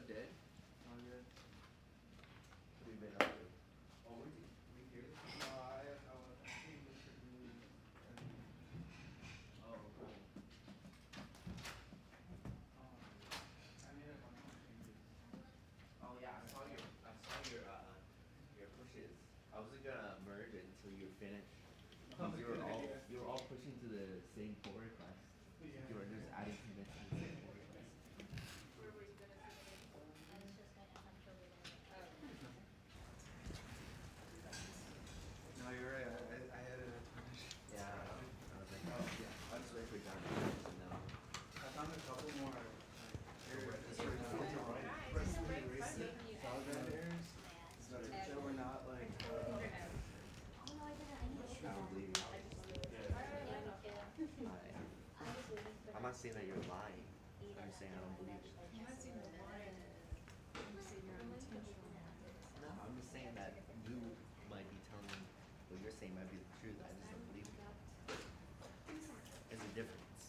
dead? All good. What have you been up to? Oh, we hear this? I think this should be. Oh, cool. I made a bunch of changes. Oh yeah, I saw your pushes. I wasn't gonna merge it until you were finished. You were all pushing to the same pull request. Yeah. You were just adding commits to the same pull request. Where were you gonna submit it? I was just going to have to read it. Oh. No, you're right. I had a bunch. Yeah. I was like, oh yeah. I'm just waiting for John to know. I found a couple more errors. It's right Right in front of you. Solid errors that were not like. Oh, no, I didn't. I need to I don't believe you. I was waiting for I'm not saying that you're lying. I'm just saying I don't believe you. I'm not saying you're lying. I'm saying you're unintentional. No, I'm just saying that you might be telling what you're saying might be the truth. I just don't believe you. There's a difference.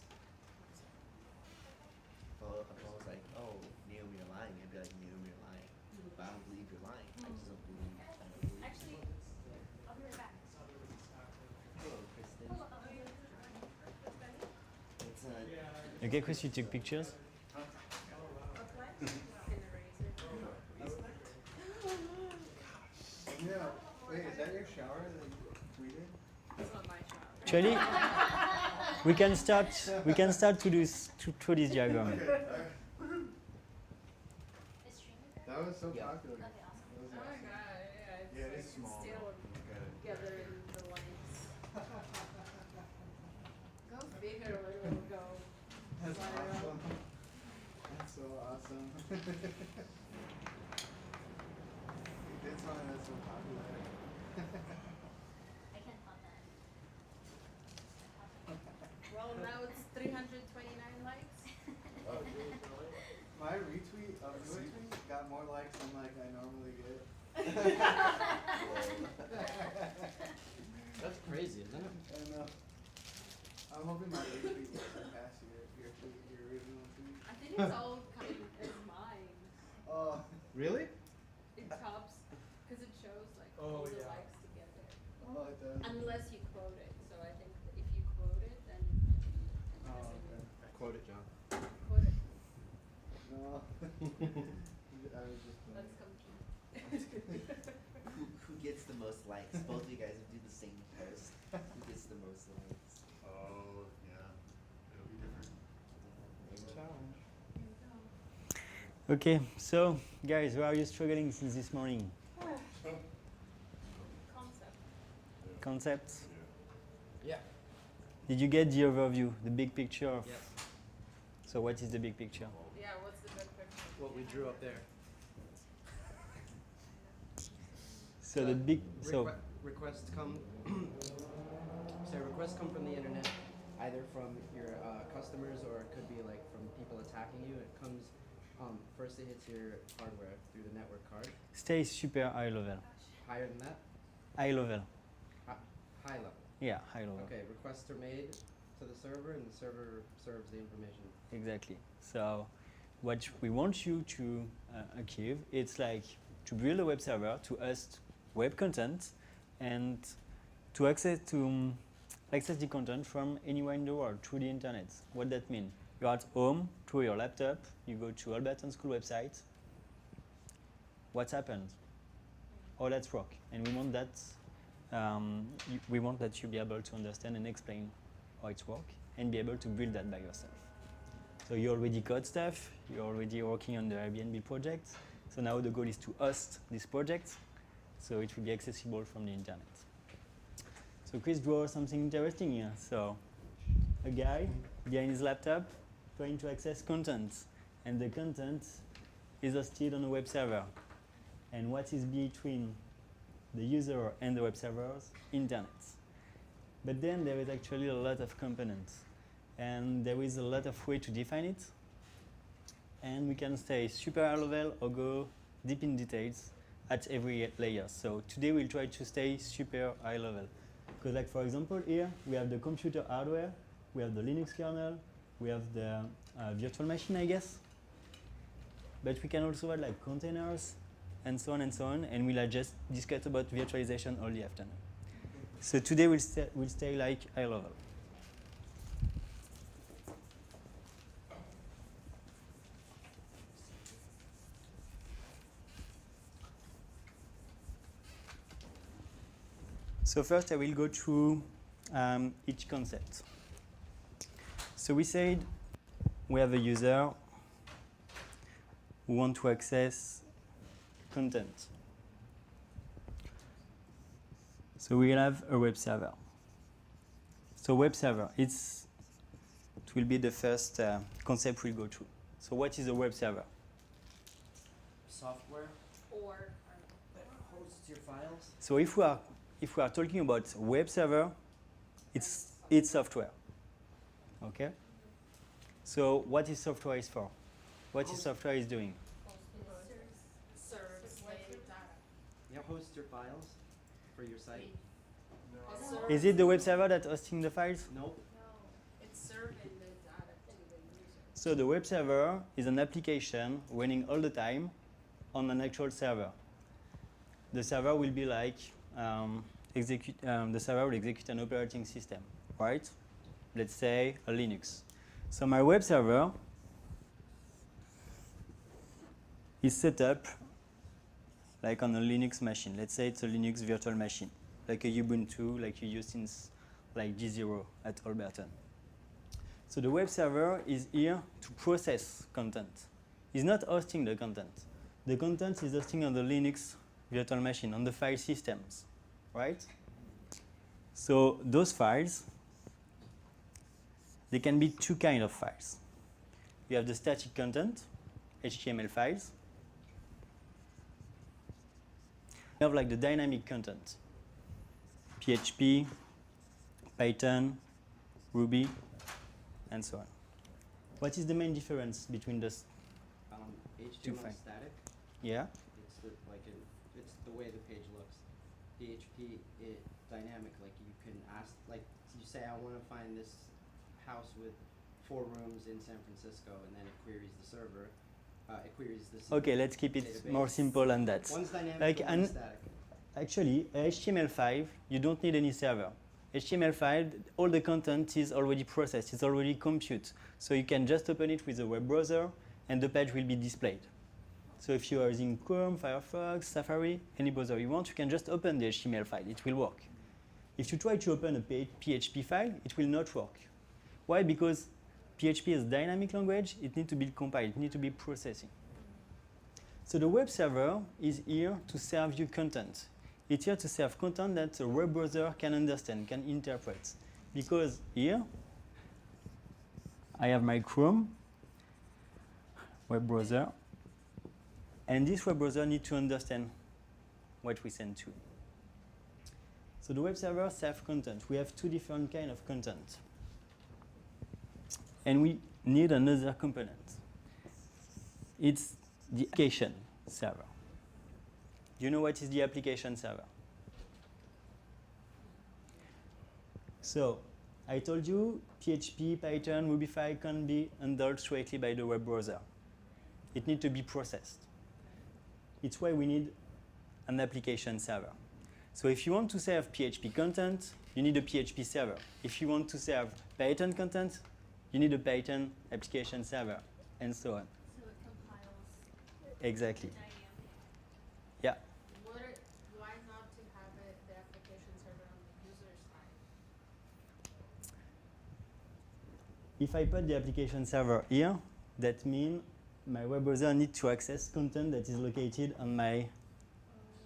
Well, if I was like, oh, Naomi, you're lying, I'd be like, Naomi, you're lying. But I don't believe you're lying. I just don't believe you. Actually, I'll be right back. Hello, Kristen. It's Okay, Chris, you took pictures? Yeah. Wait, is that your shower that you tweeted? It's not my shower. Actually, we can start to do through this diagram. Okay. Is streaming there? That was so Yeah. popular. Okay, awesome. That was Oh my awesome. god, yeah. It's Yeah, it like is small. still Okay. together in the lines. Go bigger or it will go. That's viral. awesome. That's so awesome. You did something that's so popular. I can't find that. Well, now it's 329 likes. My retweet of your tweet got more likes than like I normally get. That's crazy, isn't it? I know. I'm hoping my retweet will surpass your tweet, your original tweet. I think it's all coming as mine. Oh, Really? It tops because it shows like Oh, all the yeah. likes together. oh, it does. Unless you quote it. So I think that if you quote it, then Oh, it's okay. Quote it, John. quote it. No. I was just. Let's come to who gets the most likes? Both of you guys do the same post. Who gets the most likes? Oh, yeah. It'll be different. Challenge. Okay, so guys, where are you struggling since this morning? concept. Concepts? Yeah. Did you get the overview, the big picture of? Yes. So what is the big picture? Yeah, what's the big picture? What we drew up there. So the big Requests come. Requests come from the internet, either from your customers or it could be like from people attacking you. It comes first. It hits your hardware through the network card. stay super high level. Higher than that, High level. high level. Yeah, high level. Okay, requests are made to the server, and the server serves the information. Exactly. So what we want you to achieve, it's like to build a web server to host web content and to access the content from anywhere in the world through the internet. What that mean? You're at home through your laptop, you go to Alberton School website. What's happened? All that's work, and we want that. We want that you be able to understand and explain how it's work and be able to build that by yourself. So you already code stuff, you're already working on the Airbnb project. So now the goal is to host this project so it will be accessible from the internet. So Chris draw something interesting here. So a guy behind his laptop trying to access content, and the content is hosted on a web server. And what is between the user and the web servers? Internet. But then there is actually a lot of components, and there is a lot of way to define it. And we can stay super high level or go deep in details at every layer. So today we'll try to stay super high level. Because like for example here, we have the computer hardware, we have the Linux kernel, we have the virtual machine, I guess. but we can also add like containers and so on and so on, and we'll just discuss about virtualization all the afternoon. So today we'll stay like high level. So first I will go through each concept. So we said we have a user who wants to access content. So we'll have a web server. So web server, it will be the first concept we'll go through. So what is a web server? Software Or that hosts your files. So if we are talking about web server, it's software. Okay? So what is software is for? What is software is doing? serves data. Yeah, hosts your files for your site. Is it the web server that's hosting the files? Nope. It's serving the data to the user. So the web server is an application running all the time on an actual server. The server will be like the server will execute an operating system, right? Let's say a Linux. So my web server is set up like on a Linux machine. Let's say it's a Linux virtual machine, like a Ubuntu, like you use since like G0 at Alberton. So the web server is here to process content. It's not hosting the content. The content is hosting on the Linux virtual machine, on the file systems, right? So those files, they can be two kinds of files. You have the static content, HTML files. You have like the dynamic content, PHP, Python, Ruby, and so on. What is the main difference between those? Two HTML files. static. Yeah. It's the way the page looks. PHP dynamic. Like you can ask, like you say, I want to find this house with 4 rooms in San Francisco, and then it queries the server. It queries the Okay, let's keep it database. more simple than that. One's dynamic, Like and one's static. Actually, HTML5, you don't need any server. HTML5, all the content is already processed, it's already compute. So you can just open it with a web browser and the page will be displayed. So if you are using Chrome, Firefox, Safari, any browser you want, you can just open the HTML file, it will work. If you try to open a PHP file, it will not work. Why? Because PHP is a dynamic language, it needs to be compiled, it needs to be processing. So the web server is here to serve you content. It's here to serve content that a web browser can understand, can interpret. Because here, I have my Chrome web browser, and this web browser needs to understand what we send to. So the web server serves content. We have 2 different kinds of content. And we need another component. It's the application server. Do you know what is the application server? So I told you PHP, Python, Ruby file can be handled directly by the web browser. It needs to be processed. It's why we need an application server. So if you want to serve PHP content, you need a PHP server. If you want to serve Python content, you need a Python application server, and so on. So it compiles Exactly. dynamic. Yeah. Why not to have the application server on the user side? If I put the application server here, that means my web browser needs to access content that is located on my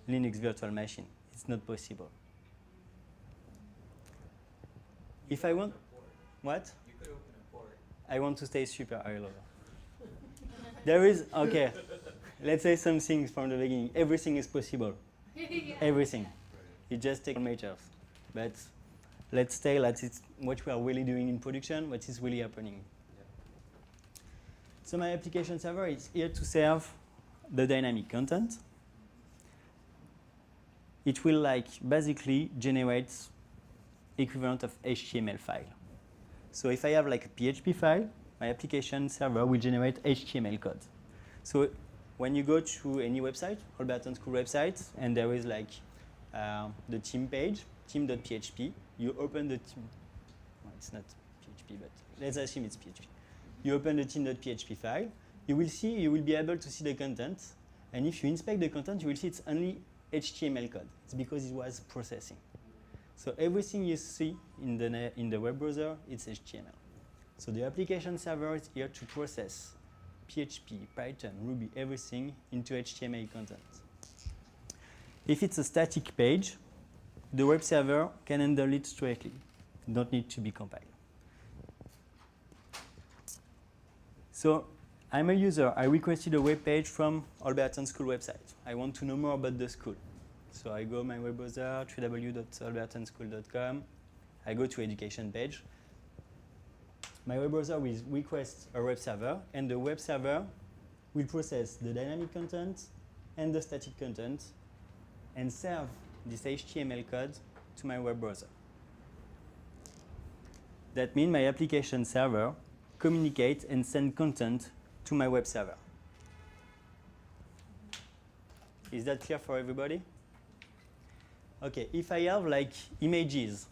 Linux virtual machine. It's not possible. If I want, what? You could open a port. I want to stay super high level. There is, okay, let's say some things from the beginning. Everything is possible. Yeah. Everything. It just takes measures. But let's stay like it's what we are really doing in production, what is really happening. Yep. So my application server is here to serve the dynamic content. It will like basically generate equivalent of HTML file. So if I have like a PHP file, my application server will generate HTML code. So when you go to any website, Albertan School website, and there is like the team page, team.php, you open the team. Well, it's not PHP, but let's assume it's PHP. You open the team.php file. You will be able to see the content, and if you inspect the content, you will see it's only HTML code. It's because it was processing. So everything you see in the web browser, it's HTML. So the application server is here to process PHP, Python, Ruby, everything into HTML content. If it's a static page, the web server can handle it directly. Don't need to be compiled. So I'm a user. I requested a web page from Albertan School website. I want to know more about the school. So I go my web browser, www.albertanschool.com. I go to education page. My web browser will request a web server, and the web server will process the dynamic content and the static content and serve this HTML code to my web browser. That means my application server communicates and sends content to my web server. Is that clear for everybody? Okay, if I have like images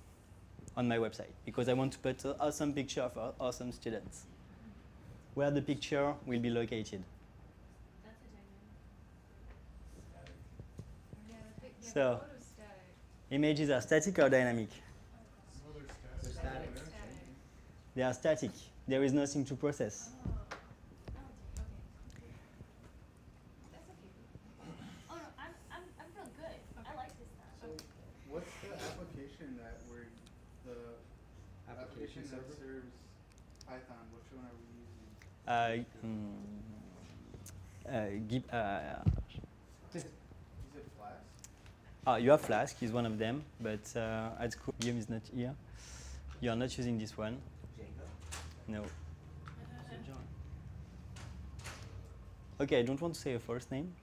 on my website because I want to put an awesome picture for awesome students, where the picture will be located. That's a dynamic. Yeah, the So, photo's static. images are static or dynamic? No, they're They're static. static. Static. They are static. There is nothing to process. Oh, okay. That's okay. Oh no, I'm feel good. I like this stuff. So what's the application that we're, the application that serves Python, which one are we using? Is it Flask? You have Flask is one of them, but at school, Guillaume is not here. You are not using this one. Django? No. Okay, I don't want to say a false name.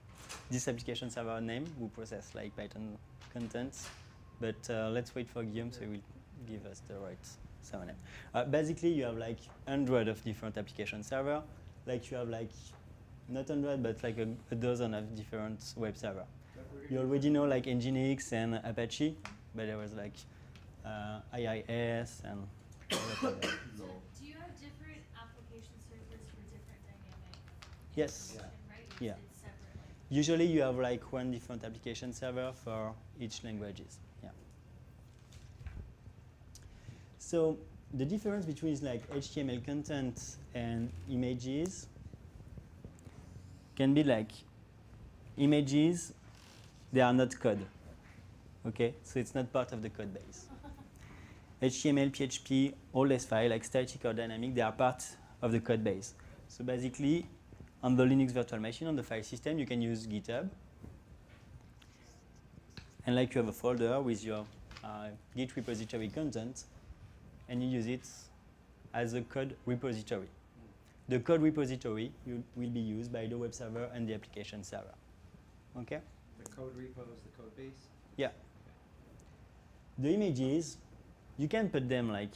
This application server name will process like Python contents, but let's wait for Guillaume so he will give us the right server name. Basically, you have like 100 of different application server. Like you have like not 100, but like a dozen of different web server. You already know like Nginx and Apache, but there was like IIS and a lot of them. So do you have different application servers for different dynamic? Yes. Yeah. Right? Yeah. It's separate. Like, Usually you have like one different application server for each languages. Yeah. So the difference between like HTML content and images can be like images, they are not code. Okay, so it's not part of the code base. HTML, PHP, all these files like static or dynamic, they are part of the code base. So basically, on the Linux virtual machine, on the file system, you can use GitHub. And like you have a folder with your Git repository content, and you use it as a code repository. The code repository will be used by the web server and the application server. Okay? The code repo is the code base. Yeah. The images, you can put them like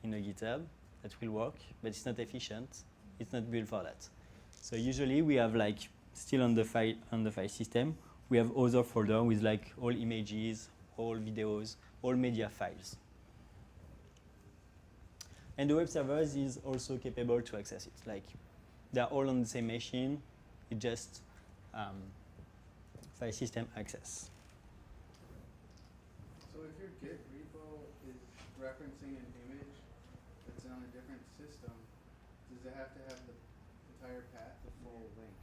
in a GitHub, that will work, but it's not efficient. It's not built for that. So usually we have like still on the file system, we have other folder with like all images, all videos, all media files. And the web servers is also capable to access it. Like they're all on the same machine. It just file system access. So if your Git repo is referencing an image that's on a different system, does it have to have the entire path, the full link?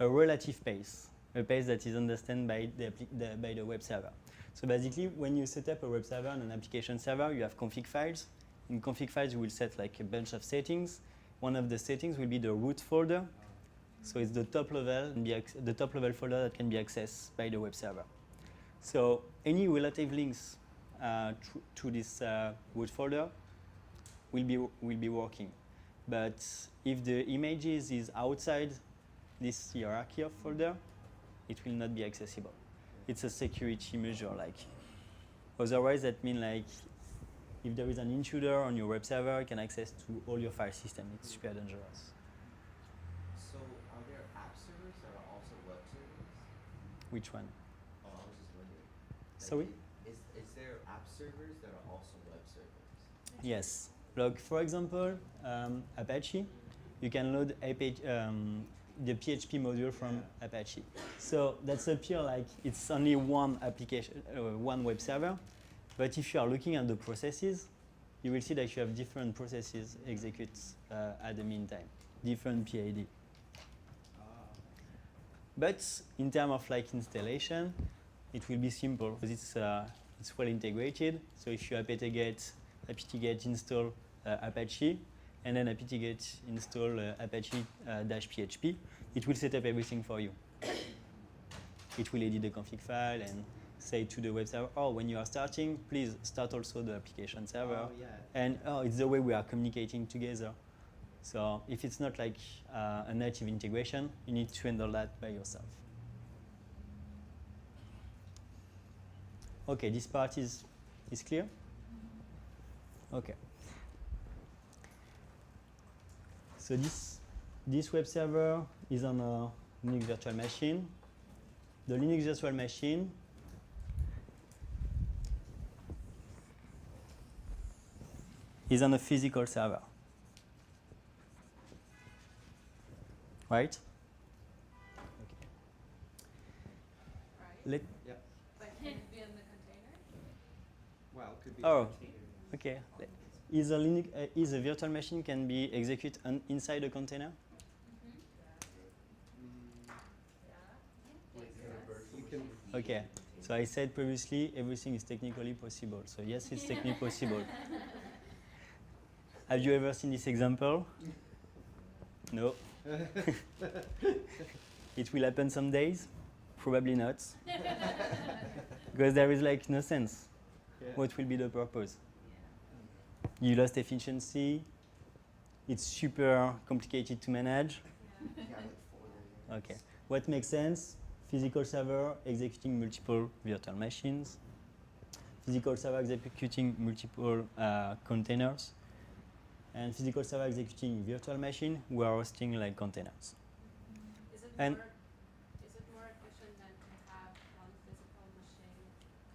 A relative pace, a pace that is understood by the web server. So basically, when you set up a web server and an application server, you have config files. In config files, you will set like a bunch of settings. One of the settings will be the root folder. So it's the top level folder that can be accessed by the web server. So any relative links to this root folder will be working. But if the images is outside this hierarchy of folder, it will not be accessible. It's a security measure. Like otherwise, that means like if there is an intruder on your web server, you can access to all your file system. It's super dangerous. So are there app servers Which one? Oh, I was just wondering. Sorry? Is there app servers that are also web servers? Yes. Like for example, Apache, you can load the PHP module from Apache. So that's appear like it's only one application, one web server. But if you are looking at the processes, you will see that you have different processes execute at the meantime, different PID. But in terms of like installation, it will be simple because it's well integrated. So if you apt-get install Apache, and then apt-get install Apache-PHP, it will set up everything for you. It will edit the config file and say to the web server, oh, when you are starting, please start also the application server. Oh, yeah. And oh, it's the way we are communicating together. So if it's not like a native integration, you need to handle that by yourself. Okay, this part is clear? Okay. So this web server is on a Linux virtual machine. The Linux virtual machine is on a physical server. Right? Right? Yep. But can it be in the container? Well, it could be Oh. a container. Okay. Is a virtual machine can be executed inside a container? You can. Okay. So I said previously everything is technically possible. So yes, it's technically possible. Have you ever seen this example? No. It will happen some days? Probably not. Because there is like no sense. Yeah. What will be the purpose? You lost efficiency. It's super complicated to manage. Okay. What makes sense? Physical server executing multiple virtual machines. Physical server executing multiple containers. And physical server executing virtual machine who are hosting like containers. Is it And- more efficient than to have one physical machine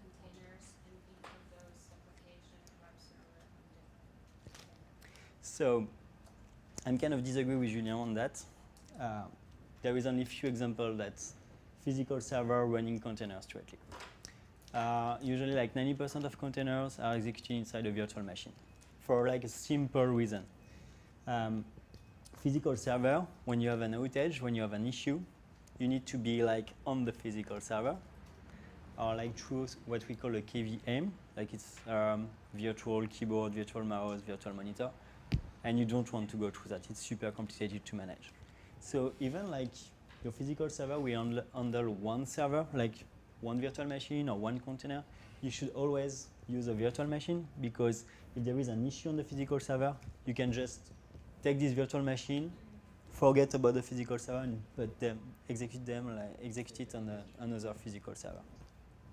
containers in each of those application web server and different? So I'm kind of disagree with Julien on that. There is only few examples that physical server running containers directly. Usually like 90% of containers are executed inside a virtual machine for like a simple reason. Physical server, when you have an outage, when you have an issue, you need to be like on the physical server or like through what we call a KVM, like it's virtual keyboard, virtual mouse, virtual monitor, and you don't want to go through that. It's super complicated to manage. So even like your physical server will handle one server, like one virtual machine or one container, you should always use a virtual machine because if there is an issue on the physical server, you can just take this virtual machine, forget about the physical server, and execute it on another physical server.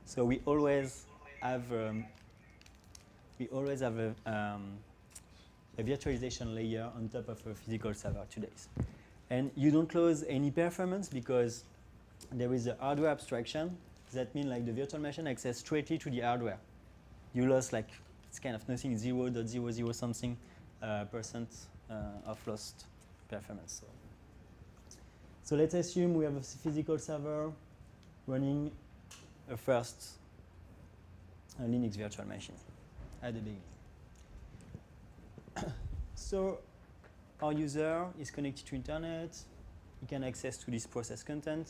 So we always have a virtualization layer on top of a physical server today. And you don't lose any performance because there is a hardware abstraction. That means like the virtual machine access straightly to the hardware. You lost like, it's kind of nothing, 0.00 something percent of lost performance. So let's assume we have a physical server running a Linux virtual machine at the beginning. So our user is connected to internet. He can access to this process content.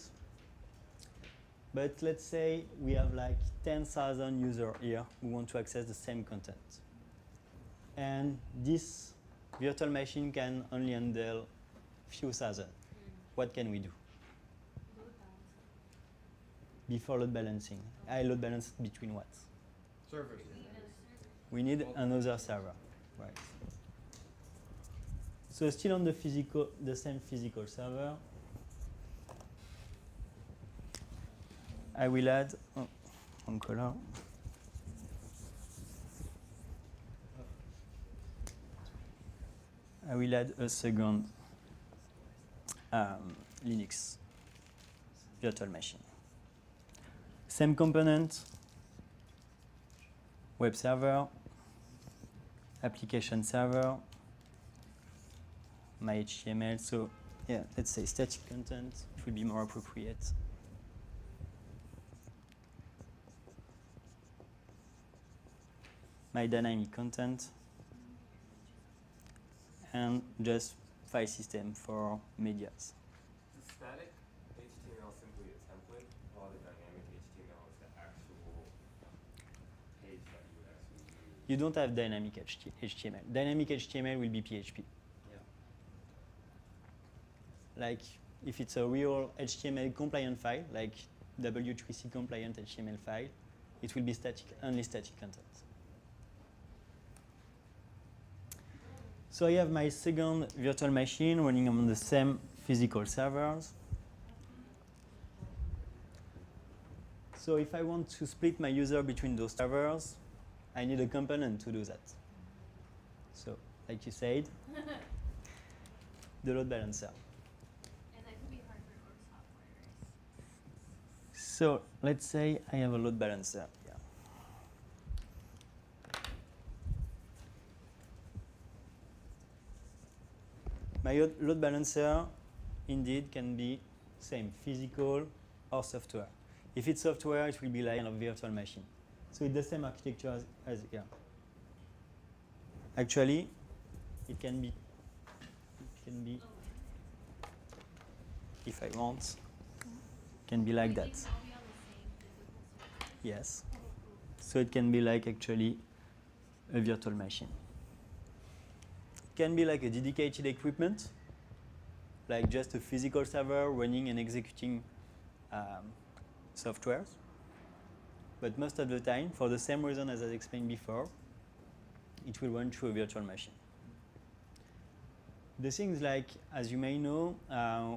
But let's say we have like 10,000 users here who want to access the same content. And this virtual machine can only handle few thousand. What can we do? Load balancing. Before load balancing. I load balance between what? Servers. We need another server. Right. So still on the same physical server, I will add one color. I will add a second Linux virtual machine. Same component, web server, application server, my HTML. So yeah, let's say static content, it will be more appropriate. My dynamic content, and just file system for medias. Is static HTML simply a template, while the dynamic HTML is the actual page that you would actually use? You don't have dynamic HTML. Dynamic HTML will be PHP. Yeah. Like if it's a real HTML compliant file, like W3C compliant HTML file, it will be static, only static content. So I have my second virtual machine running on the same physical servers. So if I want to split my user between those servers, I need a component to do that. So, like you said, the load balancer. And that could be hardware or software, right? So let's say I have a load balancer. Yeah. My load balancer indeed can be same physical or software. If it's software, it will be like a virtual machine. So it's the same architecture as here. Actually, it can be if I want, can be like that. They can all be on the same physical server. Yes. So it can be like actually a virtual machine. It can be like a dedicated equipment, like just a physical server running and executing softwares. But most of the time, for the same reason as I explained before, it will run through a virtual machine. The things like, as you may know,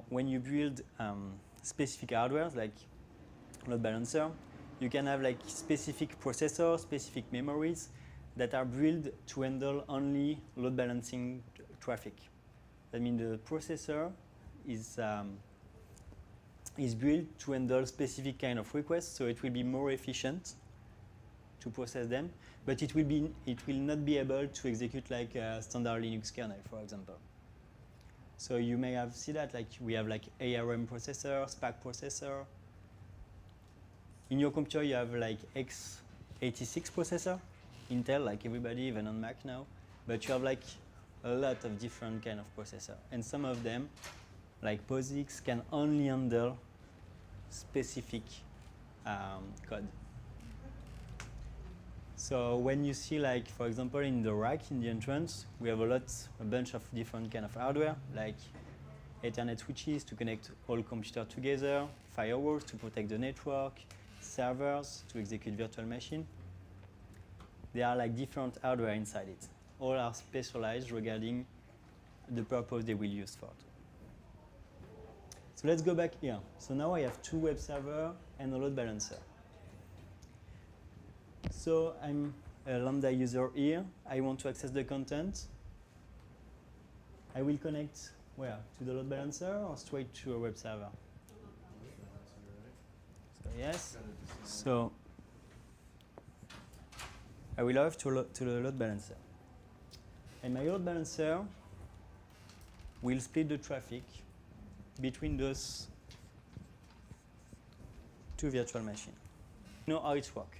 when you build specific hardware, like load balancer, you can have like specific processors, specific memories that are built to handle only load balancing traffic. That means the processor is built to handle specific kind of requests, so it will be more efficient to process them, but it will not be able to execute like a standard Linux kernel, for example. So you may have seen that, like we have like ARM processor, SPAC processor. In your computer you have like x86 processor, Intel, like everybody, even on Mac now, but you have like a lot of different kind of processor, and some of them, like POSIX, can only handle specific code. So when you see, like for example, in the rack, in the entrance, we have a bunch of different kind of hardware, like Ethernet switches to connect all computers together, firewalls to protect the network, servers to execute virtual machine. There are like different hardware inside it. All are specialized regarding the purpose they will use for it. So let's go back here. So now I have two web servers and a load balancer. So I'm a Lambda user here. I want to access the content. I will connect where? To the load balancer or straight to a web server? So yes. So I will have to the load balancer. And my load balancer will split the traffic between those two virtual machines. You know how it works?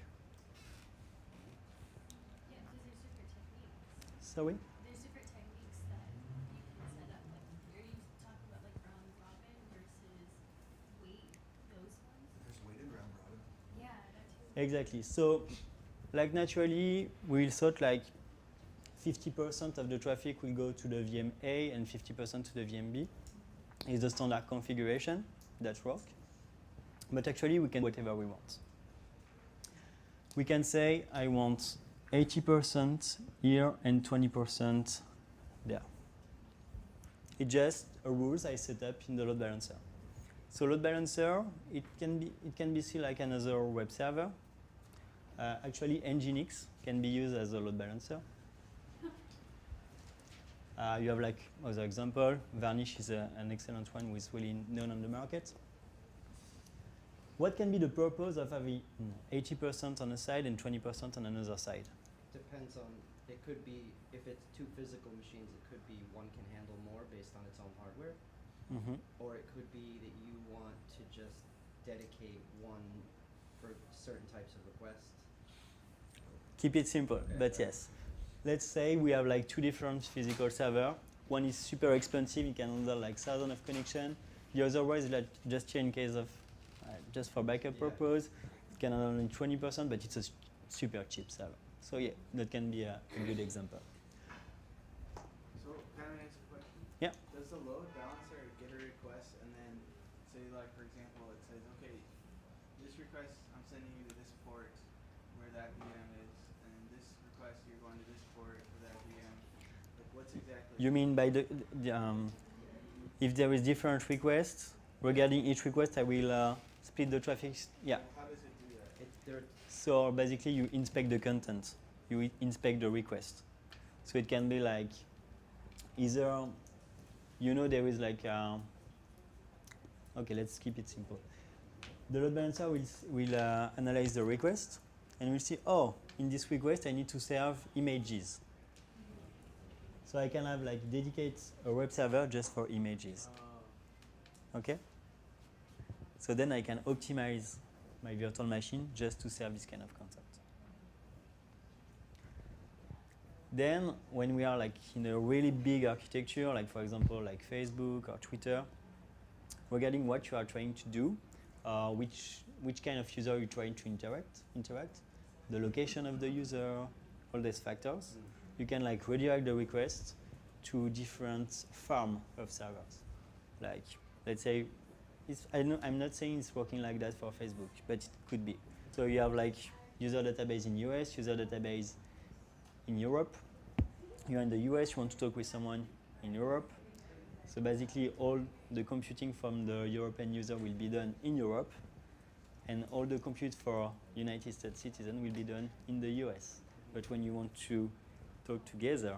Yeah, because there's different techniques. Sorry? There's different techniques that you can set up. Like, are you talking about like round robin versus wait, those ones? There's weighted round robin. Yeah, that too. Exactly. So, like naturally, we will thought like 50% of the traffic will go to the VM A and 50% to the VM B. It's the standard configuration that works. But actually, we can do whatever we want. We can say, I want 80% here and 20% there. It's just a rules I set up in the load balancer. So load balancer, it can be seen like another web server. Actually, Nginx can be used as a load balancer. You have like other example. Varnish is an excellent one, which is really known on the market. What can be the purpose of having 80% on a side and 20% on another side? Depends on, it could be, if it's two physical machines, it could be one can handle more based on its own hardware. Mm-hmm. Or it could be that you want to just dedicate one for certain types of requests. Keep it simple, Okay, but sorry. yes. Let's say we have like two different physical servers. One is super expensive, it can handle like thousands of connections. The other one is like just here in case of, just for backup Yeah. purpose. It can handle only 20%, but it's a super cheap server. So yeah, that can be a good example. So, can I ask a question? Yeah. Does the load balancer get a request and then say, like, for example, it says, okay, this request I'm sending you to this port where that VM is, and this request you're going to this port for that VM. Like, what's exactly? You mean by the if there is different requests, regarding each request I will split the traffic. Yeah. How does it do that? There, So basically you inspect the content, you inspect the request. So it can be like either, there is like, okay, let's keep it simple. The load balancer will analyze the request and will see, oh, in this request I need to serve images. So I can have like dedicate a web server just for images. Okay? So then I can optimize my virtual machine just to serve this kind of content. Then when we are like in a really big architecture, like for example like Facebook or Twitter, regarding what you are trying to do, which kind of user you're trying to interact, the location of the user, all these factors, you can like redirect the request to different farm of servers. Like let's say, I'm not saying it's working like that for Facebook, but it could be. So you have like user database in US, user database in Europe. You're in the US, you want to talk with someone in Europe. So basically all the computing from the European user will be done in Europe, and all the compute for United States citizens will be done in the US. But when you want to talk together,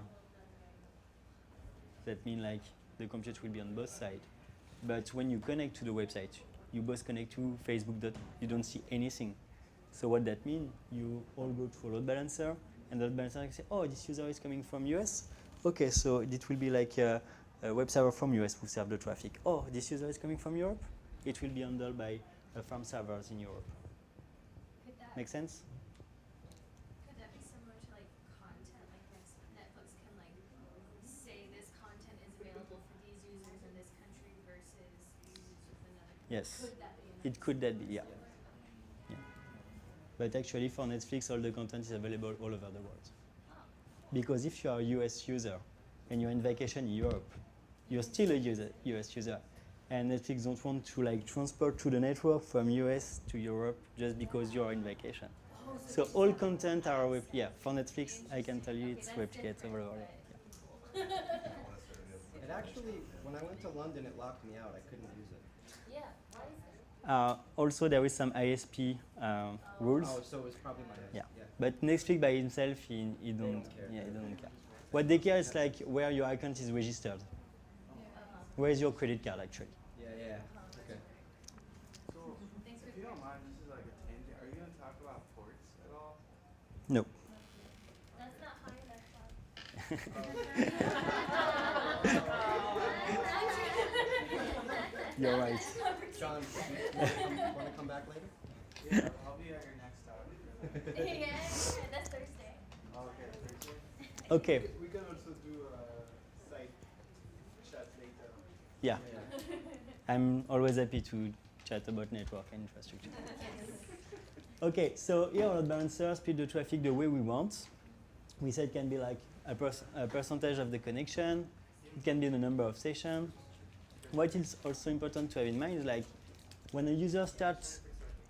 that means like the compute will be on both sides. But when you connect to the website, you both connect to Facebook. You don't see anything. So what that means, you all go to a load balancer, and the load balancer can say, oh, this user is coming from US. Okay, so it will be like a web server from US who serve the traffic. Oh, this user is coming from Europe. It will be handled by farm servers in Europe. Could that Make sense? Could that be similar to like content? Like Netflix can like say this content is available for these users in this country versus users with another. Yes. Could that be? It could that be, yeah. Yeah. But actually for Netflix, all the content is available all over the world. Oh. Because if you are a US user and you're on vacation in Europe, you're still a US user. And Netflix don't want to like transport to the network from US to Europe just because you're on vacation. Oh, So all content are, for Netflix, I can tell you it's replicated all over. Yeah. it actually, when I went to London, it locked me out. I couldn't use it. Yeah. Why is that? Also, there is some ISP rules. Oh, so it was probably my Yeah. yeah. But Netflix by himself, he don't don't care. Yeah, he don't care. What they care is like where your account is registered. Where is your credit card actually? Yeah. Okay. So, Thanks for if you don't mind, this is like a tangent. Are you going to talk about ports at all? No. That's not high enough. You're right. John, want to come back later? Yeah, I'll be at your next talk. Yeah, that's Thursday. Okay, Thursday. Okay. We can also do site chats later. Yeah. I'm always happy to chat about network and infrastructure. Okay, so here on load balancer, split the traffic the way we want. We said it can be like a percentage of the connection. It can be the number of sessions. What is also important to have in mind is like when a user starts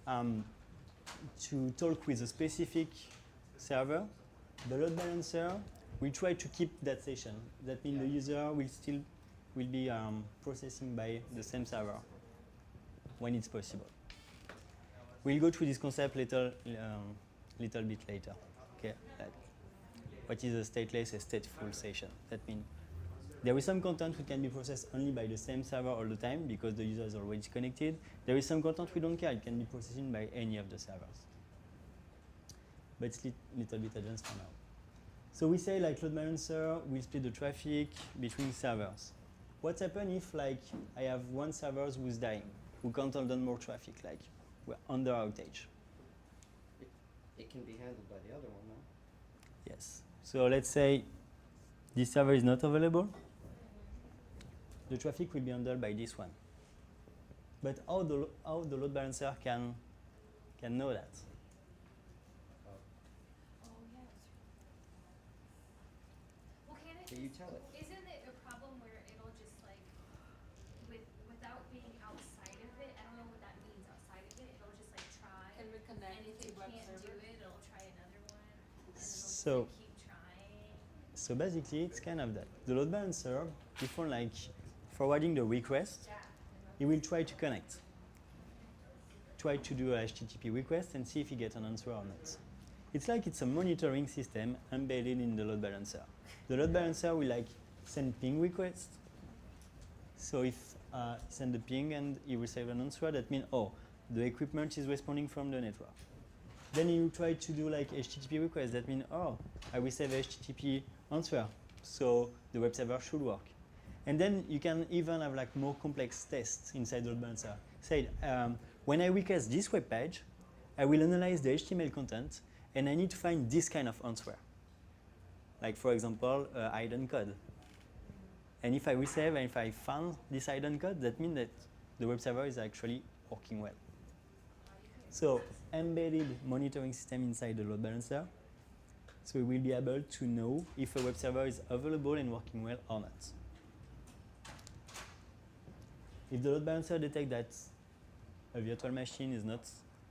to talk with a specific server, the load balancer will try to keep that session. That means the user will be processing by the same server when it's possible. We'll go through this concept little bit later. Okay, like what is a stateless, a stateful session? That means There is some content which can be processed only by the same server all the time because the user is always connected. There is some content we don't care. It can be processed by any of the servers. But it's little bit advanced for now. So we say like load balancer will split the traffic between servers. What happens if like I have one server who's dying, who can't handle more traffic, like we're under outage? It can be handled by the other one, no? Yes. So let's say this server is not available. The traffic will be handled by this one. But how the load balancer can know that? Oh, yeah. Well, can it Can you tell it? isn't it a problem where it'll just like, without being outside of it, I don't know what that means outside of it, it'll just like try. Can we connect And if to it web can't do server? it, it'll try another one. And then it'll just So- like keep trying. So basically, it's kind of that. The load balancer, before like forwarding the request, he will try to connect. Try to do a HTTP request and see if he gets an answer or not. It's like it's a monitoring system embedded in the load balancer. The load balancer will like send ping requests. So if send the ping and he receives an answer, that means, oh, the equipment is responding from the network. Then he will try to do like HTTP request. That means, oh, I receive HTTP answer, so the web server should work. And then you can even have like more complex tests inside the load balancer. Say, when I request this web page, I will analyze the HTML content, and I need to find this kind of answer. Like for example, hidden code. And if I receive and if I found this hidden code, that means that the web server is actually working well. So embedded monitoring system inside the load balancer. So we will be able to know if a web server is available and working well or not. If the load balancer detects that a virtual machine is not,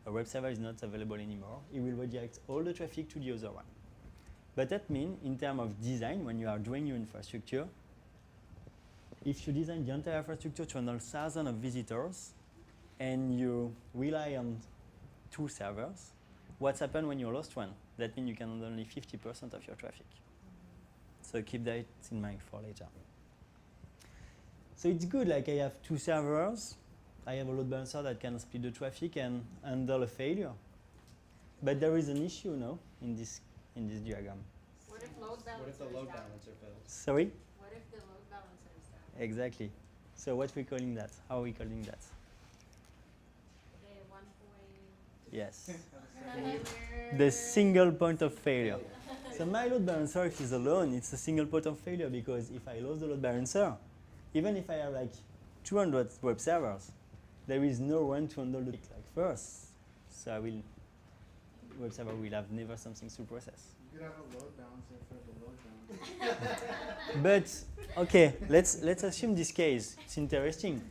a web server is not available anymore, it will redirect all the traffic to the other one. But that means, in terms of design, when you are doing your infrastructure, if you design the entire infrastructure to handle thousands of visitors, and you rely on 2 servers, what's happened when you lost one? That means you can handle only 50% of your traffic. So keep that in mind for later. So it's good, like I have 2 servers, I have a load balancer that can split the traffic and handle a failure. But there is an issue now in this diagram. What if load balancer What if the is load down? balancer fails? Sorry? What if the load balancer is down? Exactly. So what we calling that? How are we calling that? Okay, 1 point. Yes. Failure. The single point of failure. So my load balancer, if it's alone, it's a single point of failure because if I lose the load balancer, even if I have like 200 web servers, there is no one to handle the like first. So web server will have never something to process. You could have a load balancer for the load balancer. But okay, let's assume this case. It's interesting.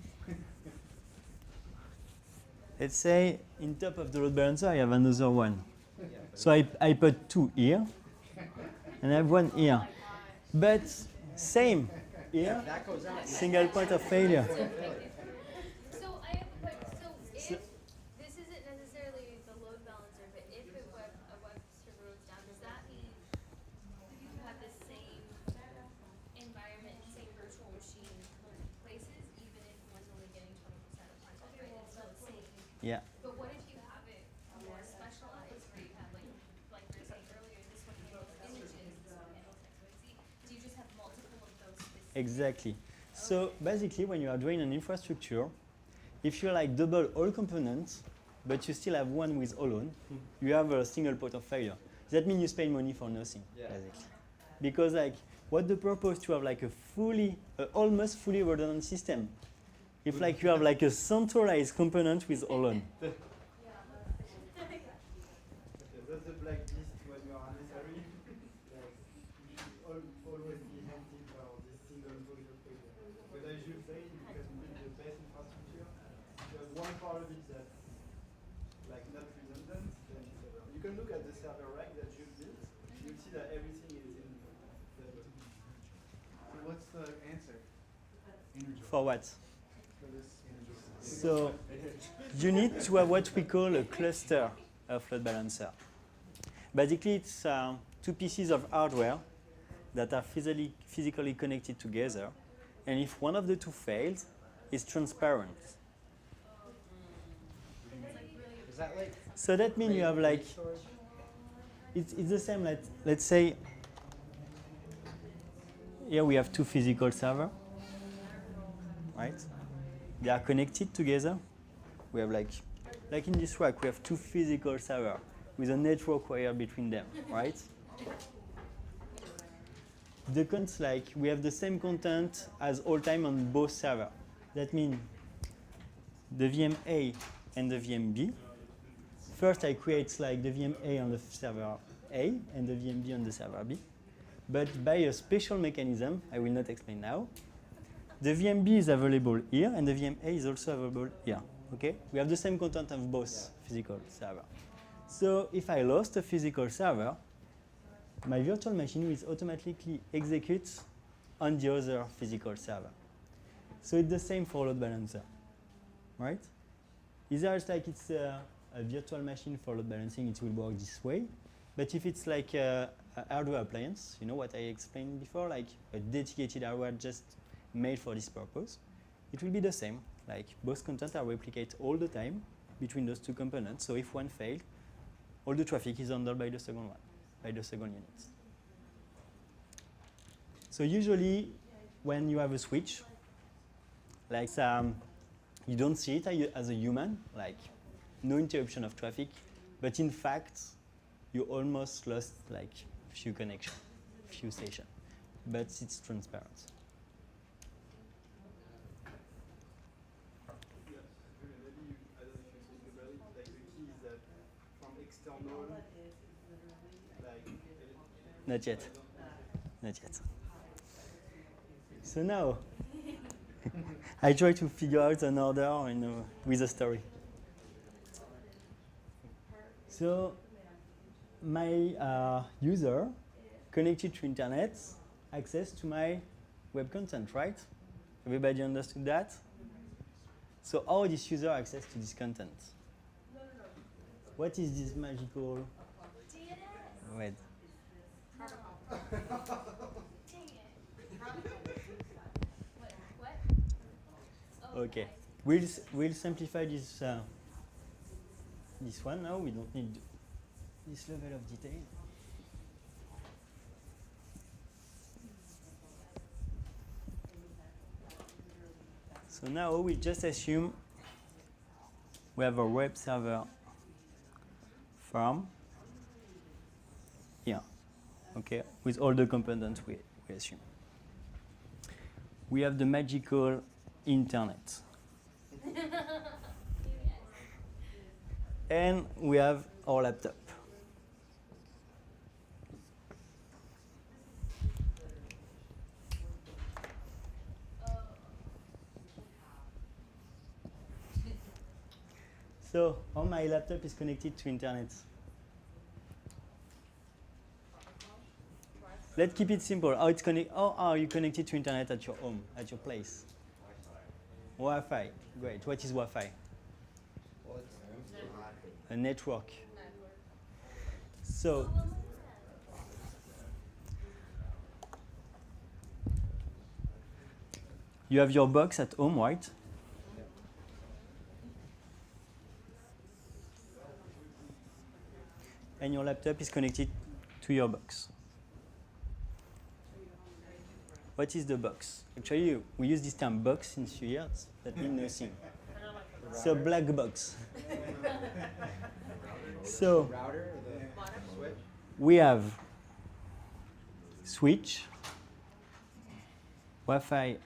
Let's say in top of the load balancer I have another one. Yeah, So I put 2 here, and I have 1 here. But same here, that goes out. single point of failure. So I have a question. So So- if this isn't necessarily the load balancer, but if a web server goes down, does that mean you have the same environment, same virtual machine places, even if one's only getting 20% of content, right? It's still the same. Yeah. But what if you have it more specialized, where you have like we were saying earlier, this one handles images, this one handles XYZ. Do you just have multiple of those specific? Exactly. So basically, when you are doing an infrastructure, if you like double all components, but you still have one with alone, you have a single point of failure. That means you spend money for nothing, Yeah. basically. Because like, what the purpose to have like a almost fully redundant system? If like you have like a centralized component with alone. Does the black list when you are unnecessary? Like, you should always be empty for this single point of failure. But as you say, you can build the best infrastructure. There's one part of it that's like not redundant, then it's better. You can look at the server rack that you built. You'll see that everything is in the. So what's the answer For what? for this? So you need to have what we call a cluster of load balancer. Basically, it's 2 pieces of hardware that are physically connected together, and if one of the two fails, it's transparent. Is that like So that means you have like, storage? it's the same, let's say, here we have two physical servers, right? They are connected together. We have like in this rack, we have two physical servers with a network wire between them, right? The contents, like, we have the same content as all time on both servers. That means the VM A and the VM B. First, I create like the VM A on the server A and the VM B on the server B. But by a special mechanism, I will not explain now, the VM B is available here and the VM A is also available here. Okay? We have the same content of both physical servers. So if I lost a physical server, my virtual machine will automatically execute on the other physical server. So it's the same for load balancer, right? Either it's like it's a virtual machine for load balancing, it will work this way. But if it's like a hardware appliance, you know what I explained before, like a dedicated hardware just made for this purpose, it will be the same. Like both content are replicated all the time between those two components. So if one failed, all the traffic is handled by the second one, by the second unit. So usually when you have a switch, like you don't see it as a human, like no interruption of traffic, but in fact, you almost lost like few connections, few stations, but it's transparent. Yeah, Julien, maybe you, I don't know if you speak about it, like the key is that from external, like, Not yet, not yet. So now, I try to figure out an order with a story. So my user connected to internet access to my web content, right? Everybody understood that? So how this user access to this content? What is this magical? Wait. What? Okay. We'll simplify this this one now. We don't need this level of detail. So now we just assume we have a web server farm here, okay, with all the components we assume. We have the magical internet. And we have our laptop. So, how my laptop is connected to internet? Let's keep it simple. How are you connected to internet at your home, at your place? Wi-Fi. Great. What is Wi-Fi? Well, it's A network. So, you have your box at home, right? And your laptop is connected to your box. What is the box? Actually, we use this term box since few years. That means nothing. So black box. So router or the switch? we have switch, Wi-Fi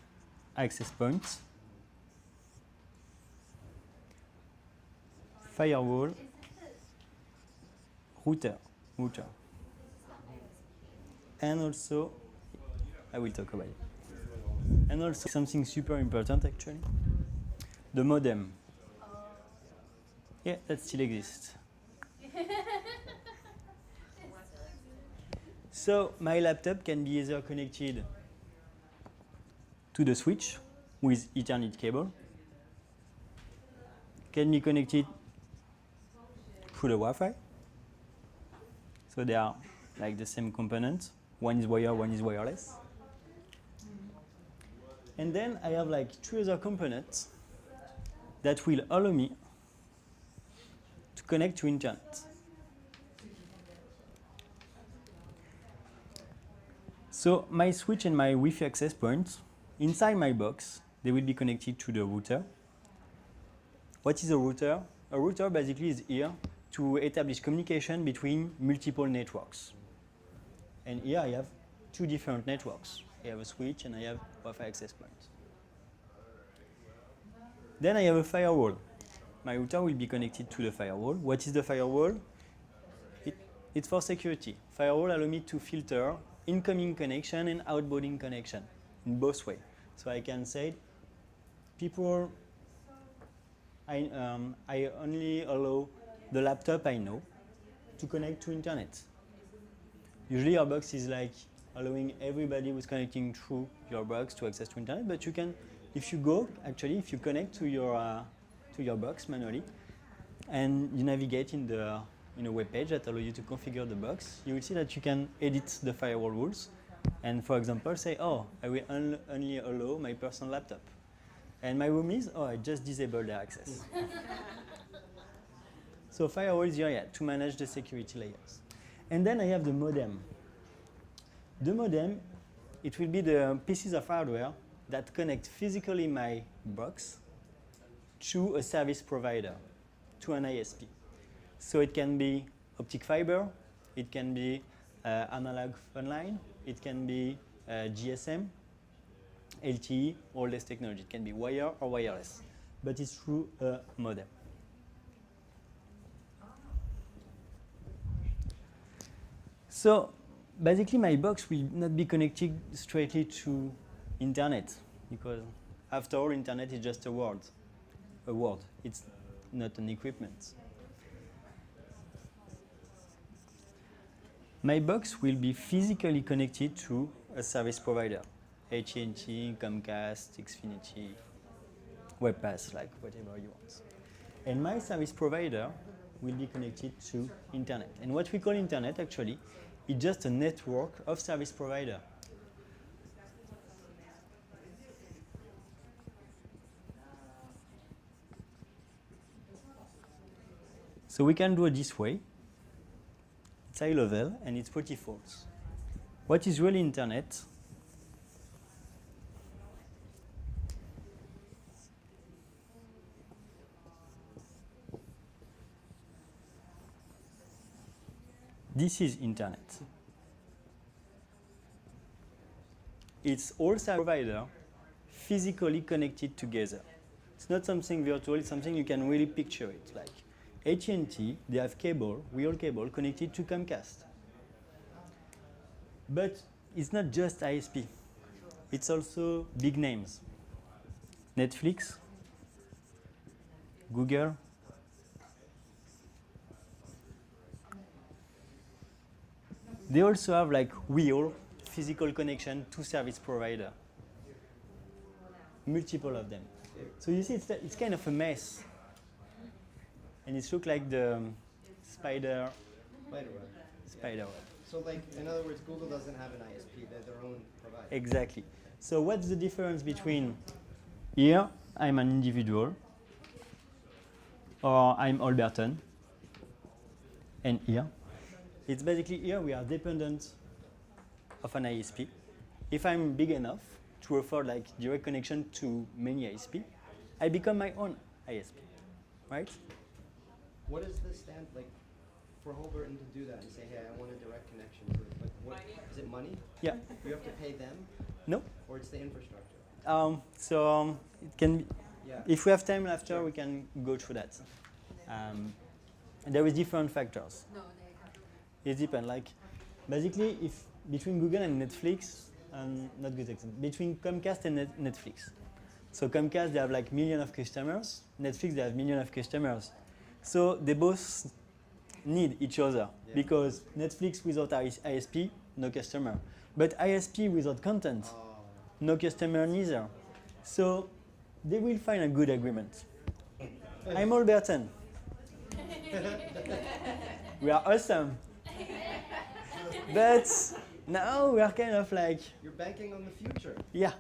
access points, firewall, router, and also, I will talk about it. And also something super important actually, the modem. Yeah, that still exists. So my laptop can be either connected to the switch with Ethernet cable, can be connected through the Wi-Fi. So they are like the same component, One is wired, one is wireless. And then I have like 3 other components that will allow me to connect to internet. So my switch and my Wi-Fi access points, inside my box, they will be connected to the router. What is a router? A router basically is here to establish communication between multiple networks. And here I have 2 different networks. I have a switch and I have Wi-Fi access points. Then I have a firewall. My router will be connected to the firewall. What is the firewall? It's for security. Firewall allows me to filter incoming connection and outbound connection in both ways. So I can say, people, I only allow the laptop I know to connect to internet. Usually our box is like allowing everybody who's connecting through your box to access to internet, but you can, if you connect to your box manually, and you navigate in a web page that allows you to configure the box, you will see that you can edit the firewall rules, and for example say, oh, I will only allow my personal laptop, and my roomies, oh, I just disabled their access. So firewall is here to manage the security layers. And then I have the modem. The modem, it will be the pieces of hardware that connect physically my box to a service provider, to an ISP. So it can be optic fiber, it can be analog phone line, it can be GSM, LTE, all this technology. It can be wire or wireless, but it's through a modem. So basically my box will not be connected straightly to internet, because after all, internet is just a word. It's not an equipment. My box will be physically connected to a service provider, AT&T, Comcast, Xfinity, WebPass, like whatever you want. And my service provider will be connected to internet. And what we call internet actually is just a network of service provider. So we can do it this way. It's high level and it's pretty false. What is really internet? This is internet. It's all service providers physically connected together. It's not something virtual, it's something you can really picture it. Like AT&T, they have cable, real cable, connected to Comcast. But it's not just ISP. It's also big names. Netflix, Google, they also have like real physical connection to service provider. Multiple of them. So you see, it's kind of a mess. And it looks like the spider web. So like, in other words, Google doesn't have an ISP, they're their own provider. Exactly. So what's the difference between here, I'm an individual, or I'm Alberton, and here? It's basically here we are dependent of an ISP. If I'm big enough to offer like direct connection to many ISP, I become my own ISP, right? What is the stand, like, for Holberton to do that and say, hey, I want a direct connection to it? Like, what, is it money? Yeah. You have to pay them? No. Or it's the infrastructure? It can be, Yeah. if we have time after, we can go through that. There is different factors. It depends. Like, basically, if between Google and Netflix, not good example, between Comcast and Netflix. So Comcast, they have like millions of customers. Netflix, they have millions of customers. So they both need each other, because Netflix without ISP, no customer. But ISP without content, no customer neither. So they will find a good agreement. I'm Alberton. We are awesome. But now we are kind of like, You're banking on the future. yeah.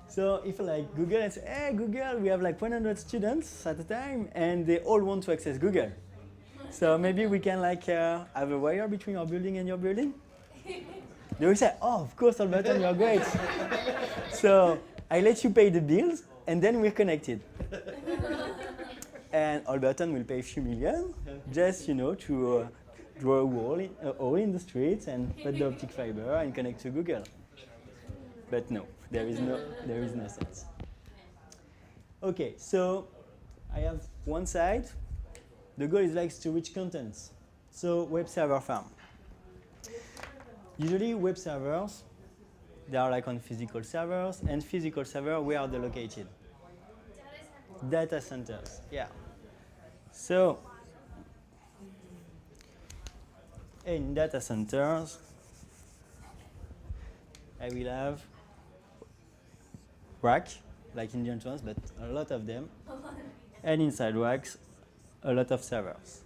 So if like Google and say, hey Google, we have like 100 students at a time and they all want to access Google. So maybe we can like have a wire between our building and your building? They will say, oh, of course, Alberton, you're great. So I let you pay the bills and then we're connected. And Alberton will pay a few million just, to draw a hole in the streets and put the optic fiber and connect to Google. But no, there is no sense. Okay, so I have one side. The goal is like to reach contents. So web server farm. Usually web servers, they are like on physical servers, and physical server, where are they located? Data centers, yeah. So in data centers, I will have rack, like Indian ones, but a lot of them. And inside racks, a lot of servers.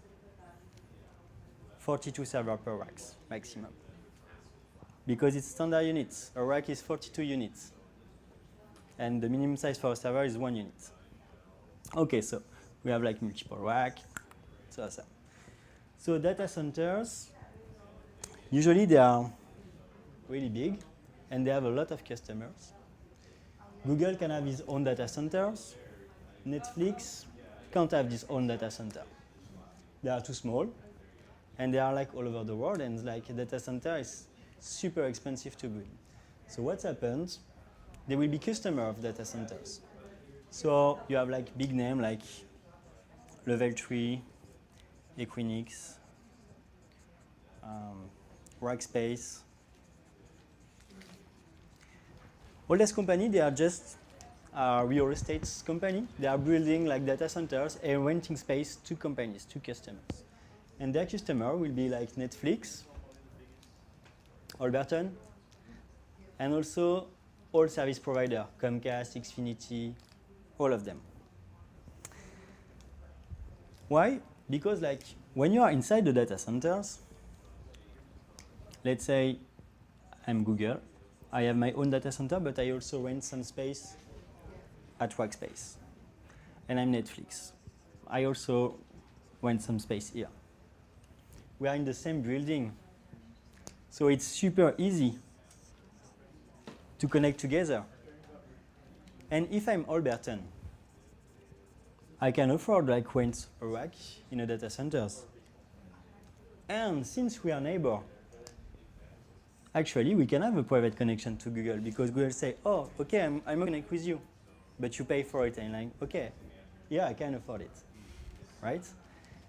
42 servers per racks, maximum. Because it's standard units. A rack is 42 units. And the minimum size for a server is 1 unit. Okay, so we have like multiple rack. So awesome. So data centers, usually they are really big and they have a lot of customers. Google can have its own data centers. Netflix can't have its own data center. They are too small and they are like all over the world, and like a data center is super expensive to build. So what happens, there will be customer of data centers. So you have like big name like Level 3, Equinix, Rackspace. All these companies, they are just real estate company. They are building like data centers and renting space to companies, to customers. And their customer will be like Netflix, Alberton, and also all service provider, Comcast, Xfinity, all of them. Why? Because like when you are inside the data centers, let's say I'm Google, I have my own data center, but I also rent some space at Rackspace. And I'm Netflix. I also rent some space here. We are in the same building, so it's super easy to connect together. And if I'm Alberton, I can afford like rent a rack in a data centers. And since we are neighbor, actually we can have a private connection to Google, because Google say, oh, okay, I'm gonna connect with you, but you pay for it. And I'm like, okay, yeah, I can afford it, right?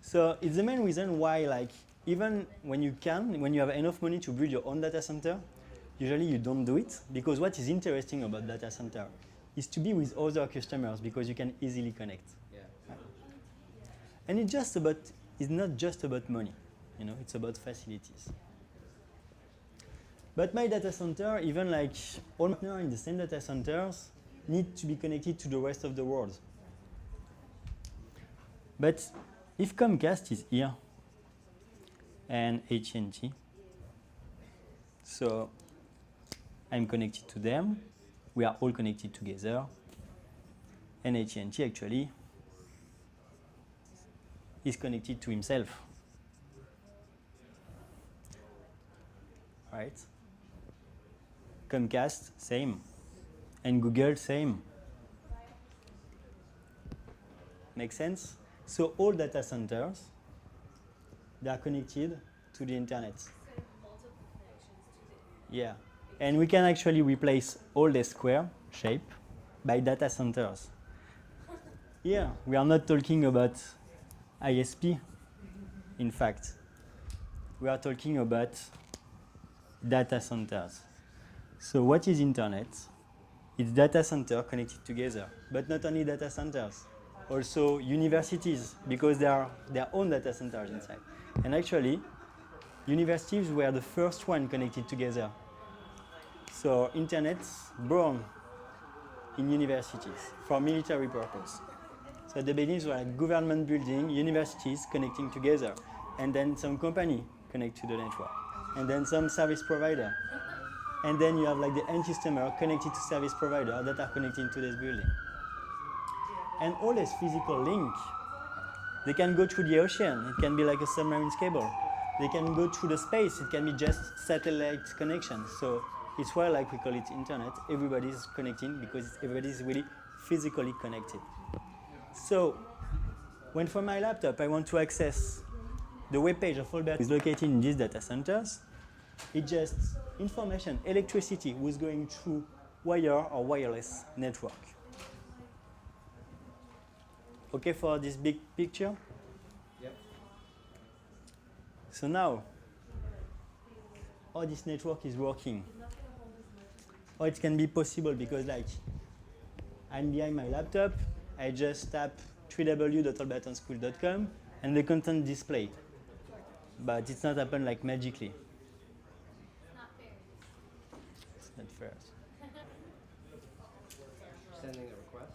So it's the main reason why, like, even when you have enough money to build your own data center, usually you don't do it, because what is interesting about data center is to be with other customers, because you can easily connect. Yeah. Right? And it's not just about money, it's about facilities. But my data center, even like all partners in the same data centers, need to be connected to the rest of the world. But if Comcast is here, and AT&T, so I'm connected to them, we are all connected together, and AT&T actually is connected to himself, right? Comcast, same, and Google, same. Make sense? So all data centers, they are connected to the internet. Yeah, and we can actually replace all the square shape by data centers. Yeah, we are not talking about ISP, in fact. We are talking about data centers. So what is internet? It's data center connected together, but not only data centers, also universities, because they are their own data centers inside. And actually, universities were the first one connected together. So internet's born in universities for military purpose. So at the beginning, were like government building, universities connecting together, and then some company connect to the network. and then some service provider. And then you have like the end customer connected to service provider that are connecting to this building. And all this physical link, they can go through the ocean. It can be like a submarine cable. They can go through the space. It can be just satellite connection. So it's why, like we call it internet, everybody's connecting because everybody's really physically connected. So when from my laptop I want to access the web page of Albert is located in these data centers, it's just information, electricity was going through wire or wireless network. Okay for this big picture? Yep. So now, how this network is working. How it can be possible because like I'm behind my laptop, I just tap www.albertonschool.com and the content display. But it's not happen like magically. Not fair. It's not fair. Sending a request.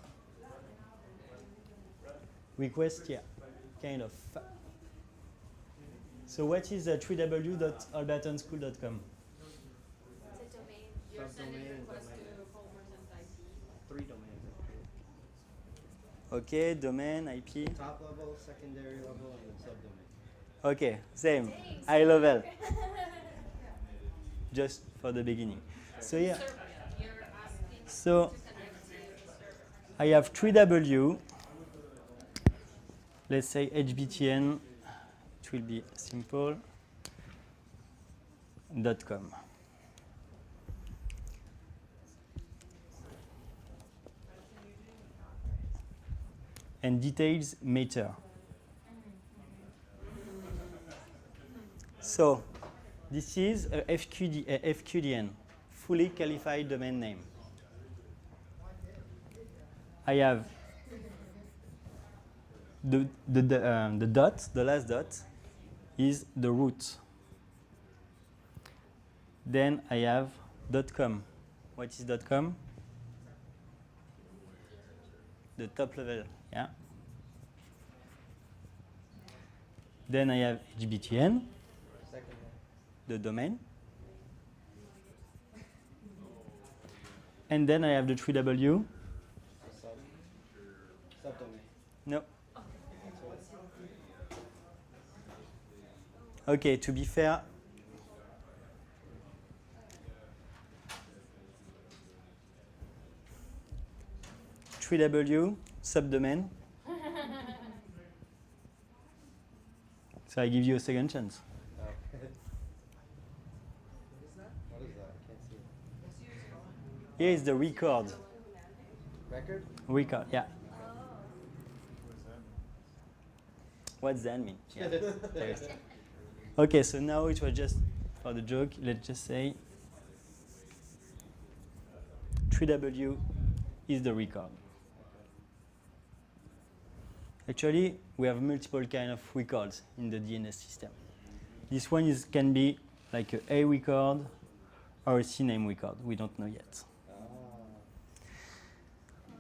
Request, yeah, kind of. So what is www.albertonschool.com? It's a domain. You're sending Subdomain, requests domain. to homework and IP. 3 domains. Okay, domain, IP. Top level, secondary level, and then subdomain. Okay, same. Dang, High level, Cyr. just for the beginning. So yeah, Server, you're asking so to connect to the server. I have 3W, let's say HBTN, it will be simple, .com. And details matter. So this is a FQDN, fully qualified domain name. I have the dot, the last dot, is the root. Then I have .com. What is .com? The top level, yeah. Then I have HBTN, Second one. the domain. And then I have the 3W. Subdomain. No. That's what it's. Okay, to be fair, w subdomain. So I give you a second chance. Oh. What is that? I can't see it. Here is the record. Record? Record, yeah. Oh. What's that mean? Yeah. Seriously. Okay, so now it was just for the joke. Let's just say 3W is the record. Actually, we have multiple kind of records in the DNS system. This one can be like a record or a CNAME record. We don't know yet.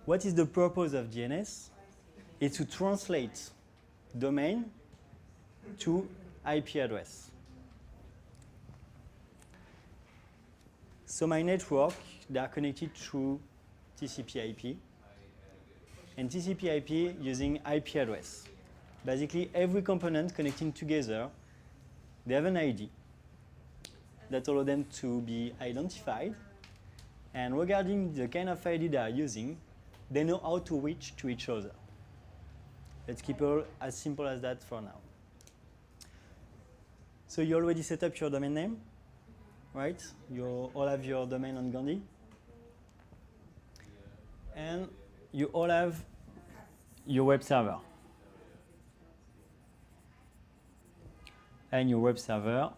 What is the purpose of DNS? It's to translate domain to IP address. So my network, they are connected through TCP/IP. And TCP/IP using IP address. Basically, every component connecting together, they have an ID that allow them to be identified. And regarding the kind of ID they are using, they know how to reach to each other. Let's keep it as simple as that for now. So you already set up your domain name, right? You all have your domain on Gandhi. And you all have your web server. And your web server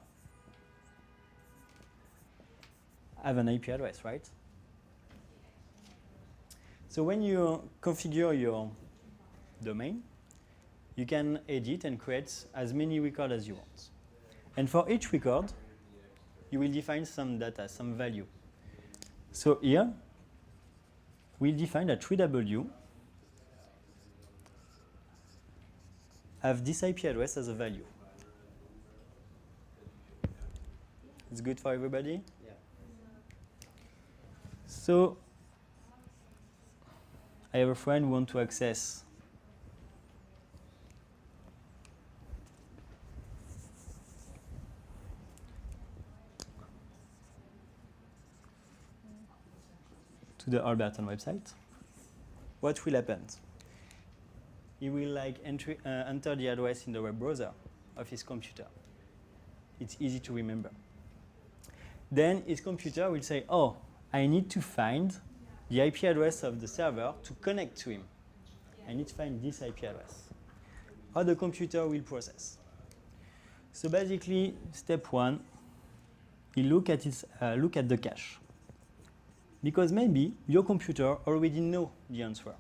have an IP address, right? So when you configure your domain, you can edit and create as many records as you want. And for each record, you will define some data, some value. So here, we'll define that 3W have this IP address as a value. It's good for everybody? Yeah. So, I have a friend who wants to access to the Alberton website. What will happen? He will enter the address in the web browser of his computer. It's easy to remember. Then his computer will say, oh, I need to find the IP address of the server to connect to him. I need to find this IP address. How the computer will process. So basically, step one, you look at the cache. Because maybe your computer already know the answer.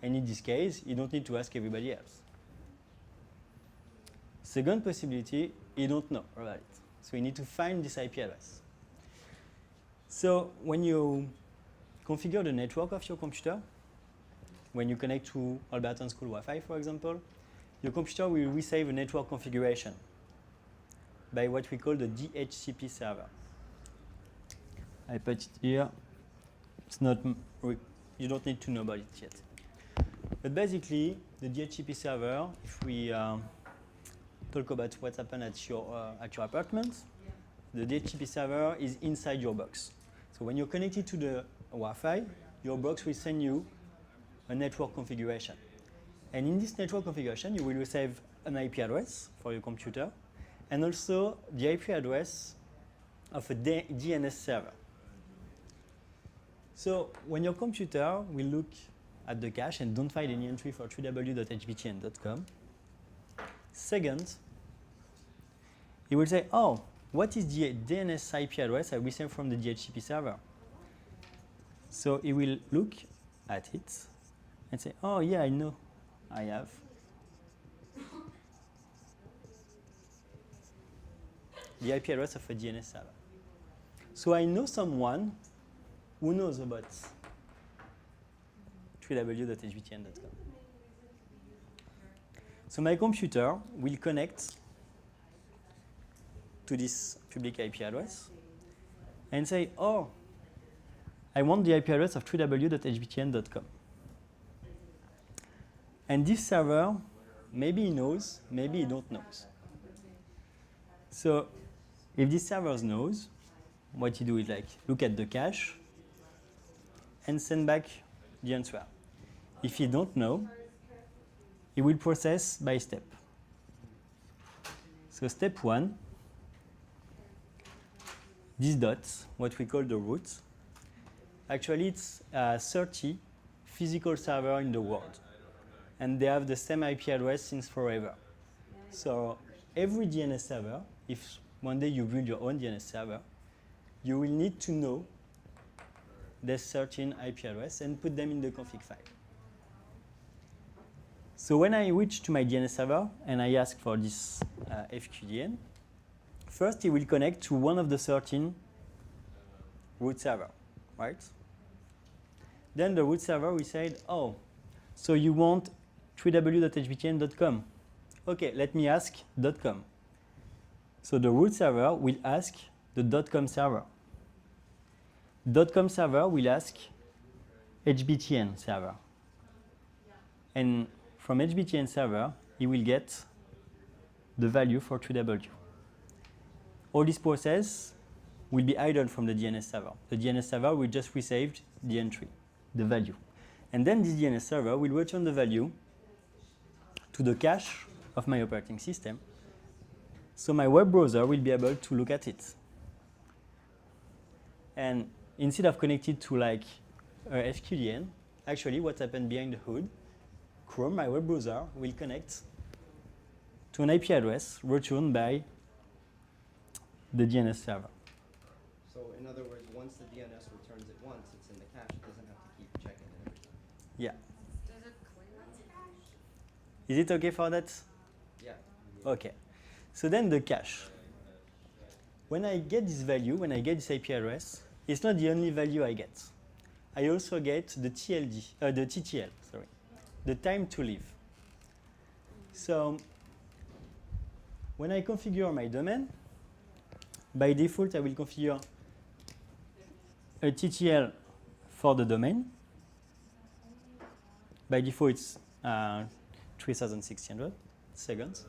And in this case, you don't need to ask everybody else. Second possibility, you don't know about it. So you need to find this IP address. So when you configure the network of your computer, when you connect to Alberton School Wi-Fi, for example, your computer will receive a network configuration by what we call the DHCP server. I put it here. It's not, you don't need to know about it yet. But basically, the DHCP server, if we talk about what happened at your apartment, the DHCP server is inside your box. So when you're connected to the Wi-Fi, your box will send you a network configuration. And in this network configuration, you will receive an IP address for your computer, and also the IP address of a DNS server. So when your computer will look at the cache and don't find any entry for www.hbtn.com, second, it will say, oh, what is the DNS IP address I received from the DHCP server? So it will look at it and say, oh yeah, I know, I have. The IP address of a DNS server. So I know someone who knows about www.hbtn.com. So my computer will connect to this public IP address and say, oh, I want the IP address of www.hbtn.com. And this server, maybe he knows, maybe he don't know. So if this server knows, what he do is look at the cache and send back the answer. If he don't know, he will process by step. So step one, these dots, what we call the root, actually it's 30 physical servers in the world. And they have the same IP address since forever. So every DNS server, if one day you build your own DNS server, you will need to know this 13 IP address and put them in the config file. So when I reach to my DNS server and I ask for this FQDN, first it will connect to one of the 13 root server, right? Then the root server will say, oh, so you want www.hbtn.com. Okay, let me ask .com. So the root server will ask the .com server. .com server will ask HBTN server. And from HBTN server, he will get the value for 3W. All this process will be idle from the DNS server. The DNS server will just receive the entry, the value. And then this DNS server will return the value to the cache of my operating system. So my web browser will be able to look at it. And instead of connected to a FQDN, actually what happened behind the hood, Chrome, my web browser, will connect to an IP address returned by the DNS server. So in other words, once the DNS returns it once, it's in the cache. It doesn't have to keep checking it every time. Yeah. Does it clean the cache? Is it okay for that? Yeah. Okay. So then the cache. When I get this value, when I get this IP address, it's not the only value I get. I also get the TTL, the time to live. So when I configure my domain, by default, I will configure a TTL for the domain. By default, it's 3,600 seconds.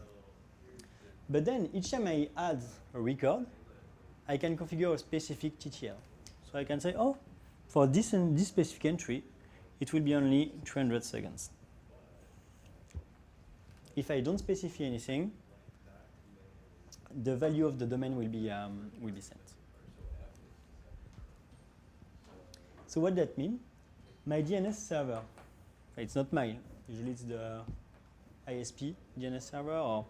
But then each time I add a record, I can configure a specific TTL. So I can say, oh, for this and this specific entry, it will be only 300 seconds. If I don't specify anything, the value of the domain will be sent. So what that means? My DNS server, it's not mine. Usually it's the ISP DNS server or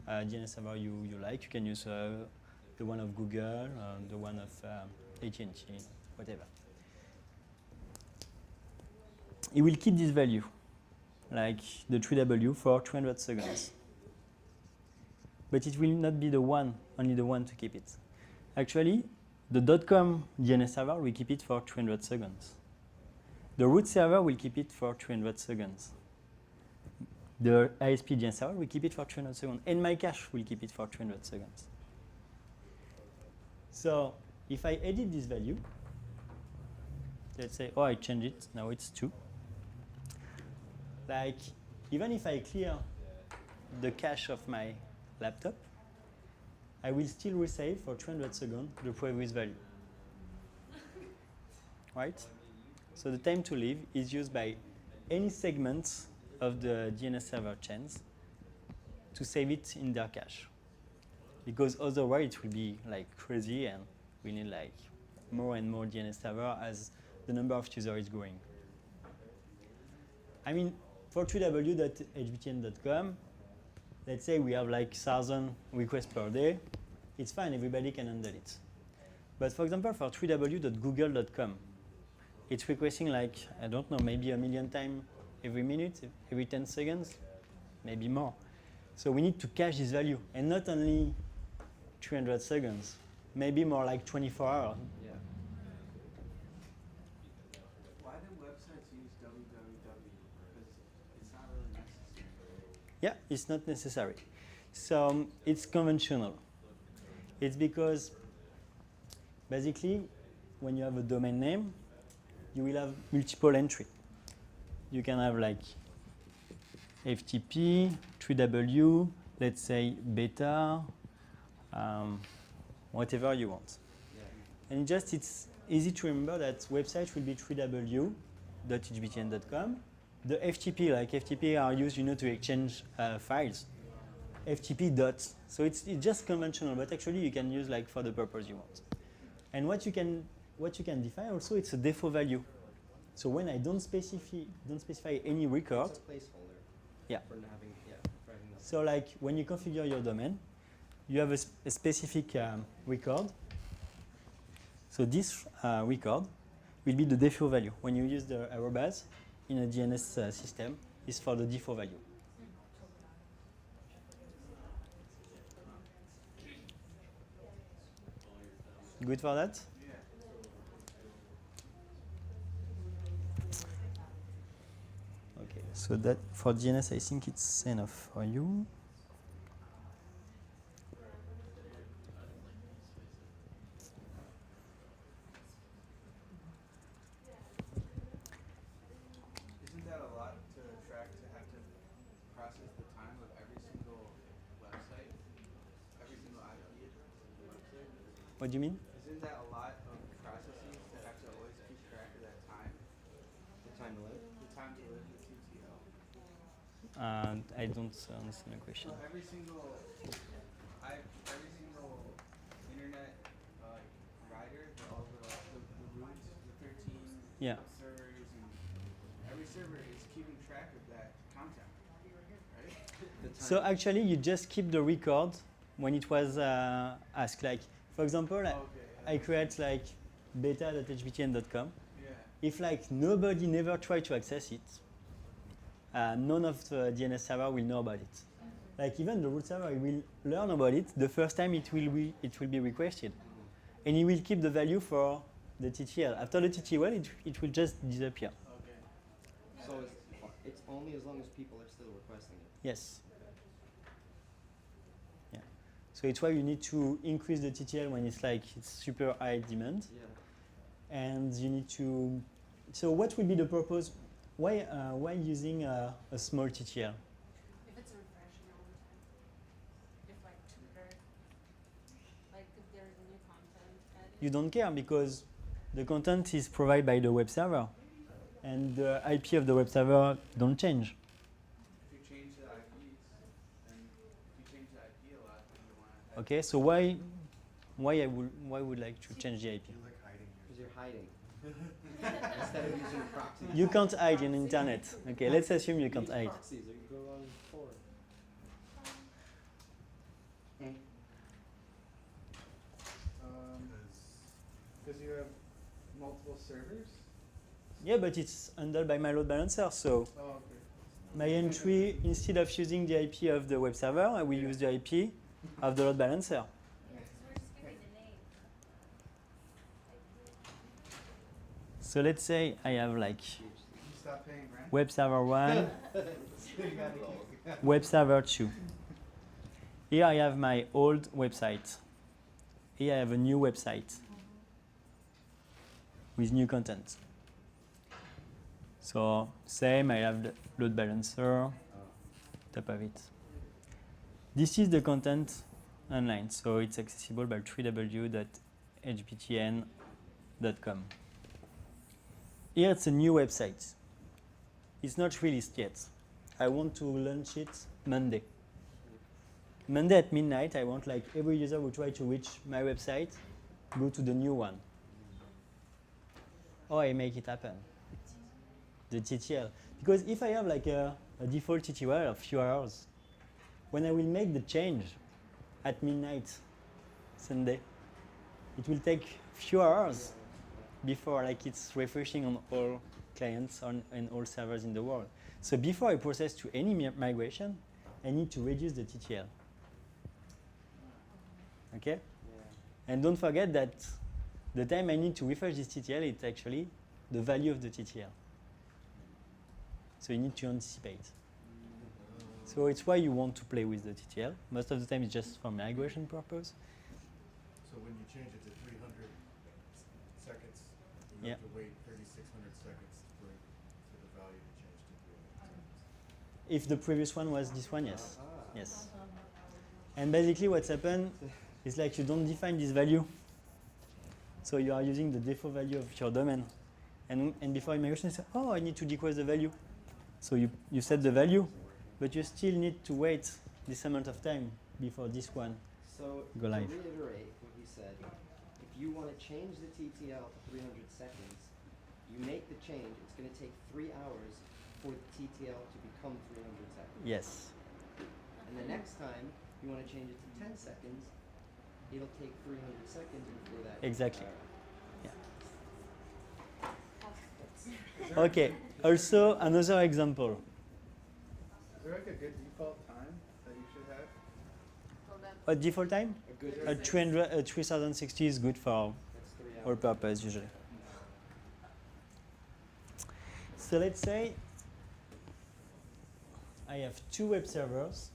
DNS server you like. You can use the one of Google, the one of AT&T, whatever. It will keep this value, like the 3W for 300 seconds. But it will not be the one, only the one to keep it. Actually, the .com DNS server will keep it for 300 seconds. The root server will keep it for 300 seconds. The ISP DNS server will keep it for 300 seconds. And my cache will keep it for 300 seconds. So if I edit this value, let's say, oh, I change it, now it's 2. Like, even if I clear the cache of my laptop, I will still resave for 300 seconds the previous value. Right? So the time to live is used by any segment of the DNS server chains to save it in their cache. Because otherwise it will be like crazy and we need like more and more DNS server as the number of users is growing. I mean, for www.hbtn.com, let's say we have like 1,000 requests per day. It's fine, everybody can handle it. But for example, for www.google.com, it's requesting like, I don't know, maybe 1 million times every minute, every 10 seconds, maybe more. So we need to cache this value, and not only 300 seconds, maybe more like 24 hours. Yeah. Why do websites use www? Because it's not really necessary. Yeah, it's not necessary. So it's conventional. It's because basically when you have a domain name, you will have multiple entry. You can have like FTP, 3W, let's say beta, whatever you want. Yeah. And it's easy to remember that website will be www.hbtn.com. The FTP, like FTP are used, to exchange files. FTP dot. So it's just conventional, but actually you can use like for the purpose you want. And what you can define also, it's a default value. So when I don't specify any record. It's a placeholder. Yeah. For having, for having that. So like when you configure your domain, you have a specific record. So this record will be the default value. When you use the arrobas in a DNS system, it's for the default value. Good for that? Yeah. Okay, so that for DNS, I think it's enough for you. Isn't that a lot to track to have to process the time of every single website? Every single IP website? What do you mean? Isn't that a lot of processes to have to always keep track of that time? The time to live. The time to live the TTL. I don't understand the question. So every single internet provider, all the routes, the 13 Yeah. servers, and every server is keeping track of that content, right? The time. So actually, you just keep the record when it was asked. Like, for example, I create like beta.hbtn.com. Yeah. If like nobody never tried to access it, none of the DNS server will know about it. Like even the root server will learn about it the first time it will be requested, and it will keep the value for the TTL. After the TTL, it will just disappear. Okay. So it's only as long as people are still requesting it. Yes. Yeah. So it's why you need to increase the TTL when it's like it's super high demand, Yeah. and you need to. So what would be the purpose? Why using a small TTL? If it's refreshing all the time. If like Twitter, like if there's new content added. You don't care because the content is provided by the web server, and the IP of the web server don't change. If you change the IPs, then if you change the IP a lot, then you want to. Okay, so why would like to change the IP? You like hiding Because you're hiding. Instead of using proxies. You can't hide in internet. Okay, let's assume you can't Use hide. proxies or you go on forward. Because you have multiple servers. Yeah, but it's handled by my load balancer. So Oh, okay. my entry, instead of using the IP of the web server, I will use the IP of the load balancer. Yeah, 'cause we're just giving the name. So let's say I have like You stop paying rent. web server 1, So you gotta keep- web server 2. Here I have my old website. Here I have a new website with new content. So same, I have the load balancer, top of it. This is the content online, so it's accessible by www.hbtn.com. Here it's a new website. It's not released yet. I want to launch it Monday. Monday at midnight, I want like every user who try to reach my website, go to the new one. Or I make it happen. The TTL. Because if I have like a default TTL of few hours, when I will make the change at midnight Sunday, it will take few hours before like it's refreshing on all clients and all servers in the world. So before I process to any migration, I need to reduce the TTL. Okay? Yeah. And don't forget that the time I need to refresh this TTL, it's actually the value of the TTL. So you need to anticipate. So it's why you want to play with the TTL. Most of the time it's just for migration purpose. So when you change it to 300 seconds, you Yeah. have to wait 3,600 seconds for the value to change to 300 seconds. If the previous one was this one, yes. Ah. Yes. And basically what's happened is like you don't define this value. So you are using the default value of your domain. And before migration, you say, oh, I need to decrease the value. So you set the value, but you still need to wait this amount of time before this one. So Go live. to reiterate what he said, if you want to change the TTL to 300 seconds, you make the change. It's going to take 3 hours for the TTL to become 300 seconds. Yes. And the next time you want to change it to 10 seconds, it'll take 300 seconds before that. Exactly. Alright. Yeah. Okay. Also, another example. Is there like a good default time that you should have? So then A default time? A good A 3060 is good for That's 3 hours. all purpose usually. So let's say I have 2 web servers.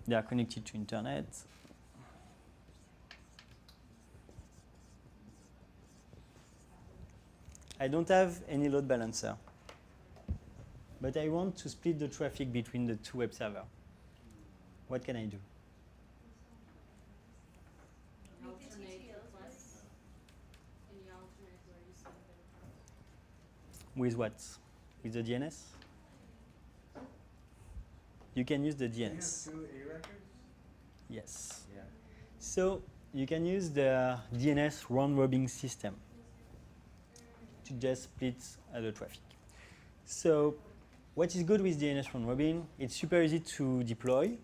They are connected to internet. I don't have any load balancer, but I want to split the traffic between the 2 web servers. What can I do? Make the alternate TTLs requests. Can you alternate where you send the request? With what? With the DNS? You can use the Do you have DNS. 2 A records? Yes. Yeah. So you can use the DNS round robin system to just split the traffic. So what is good with DNS round robin? It's super easy to deploy.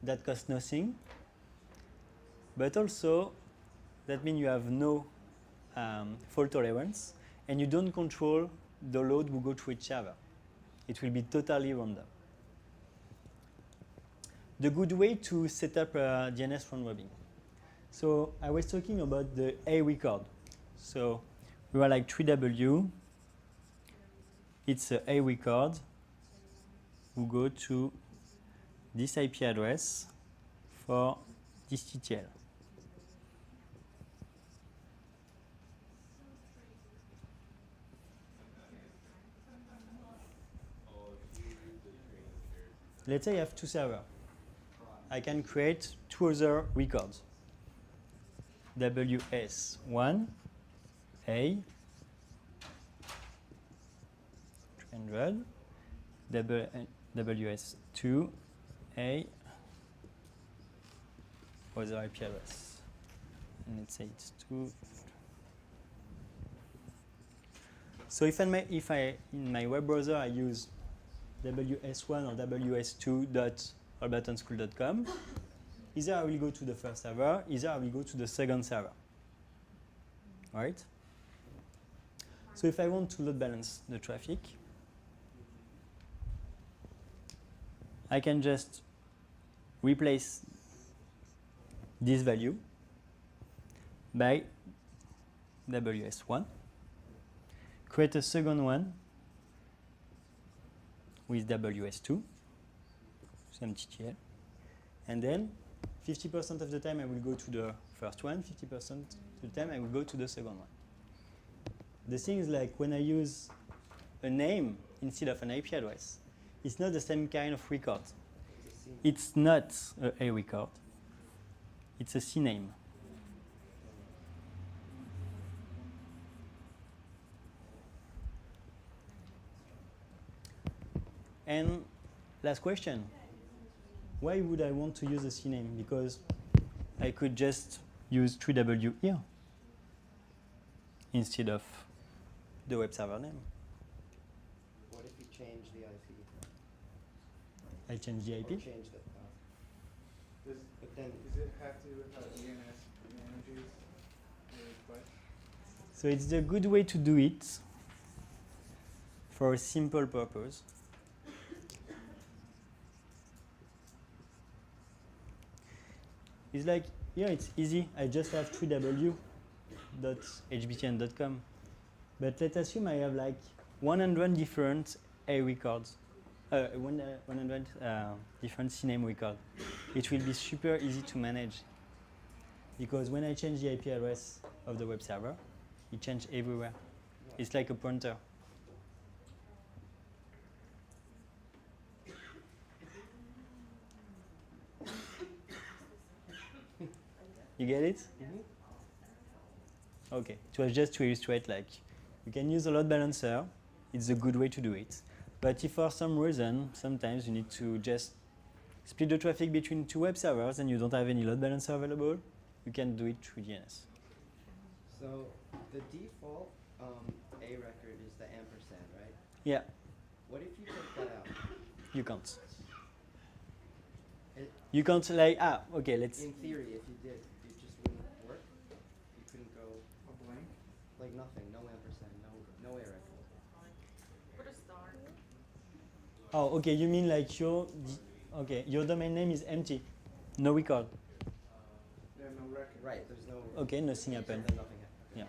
That costs nothing. But also, that means you have no fault tolerance and you don't control the load will go to each server. It will be totally random. The good way to set up a DNS round robin. So I was talking about the A record. So we were like 3W. It's a record. who go to this IP address for this TTL. Let's say I have two servers. I can create two other records. WS1 A 300 WS2 A other IP address. And let's say it's 2. So if in my web browser I use ws1 or ws2.allbuttonschool.com, either I will go to the first server, either I will go to the second server. All right? So if I want to load balance the traffic, I can just replace this value by ws1, create a second one with ws2, some TTL, and then 50% of the time I will go to the first one, 50% of the time I will go to the second one. The thing is, like, when I use a name instead of an IP address, it's not the same kind of record. It's not a record. It's a CNAME. And last question. Why would I want to use a CNAME? Because I could just use 3W here instead of the web server name. What if you change the IP? I change the Or IP. change the, Does but then, it have to have DNS manages the request? So it's a good way to do it for a simple purpose. It's like, yeah, it's easy. I just have 3w.hbtn.com. But let's assume I have like 100 different A records, 100 different CNAME records. It will be super easy to manage because when I change the IP address of the web server, it changes everywhere. It's like a pointer. You get it? Okay. It was just to illustrate, like, you can use a load balancer. It's a good way to do it. But if for some reason, sometimes you need to just split the traffic between two web servers and you don't have any load balancer available, you can do it through DNS. so the default A record is the ampersand, right? Yeah, What if you took that out? you can't. It, You can't, like, okay, let's. in theory, if you did, it just wouldn't work? You couldn't go, A blank? like nothing, no ampersand, no A record. Put a star. Oh, okay, you mean like your domain name is empty. No record. Yeah, no record. Right, there's no, Okay, nothing happened. then nothing happened. Yeah.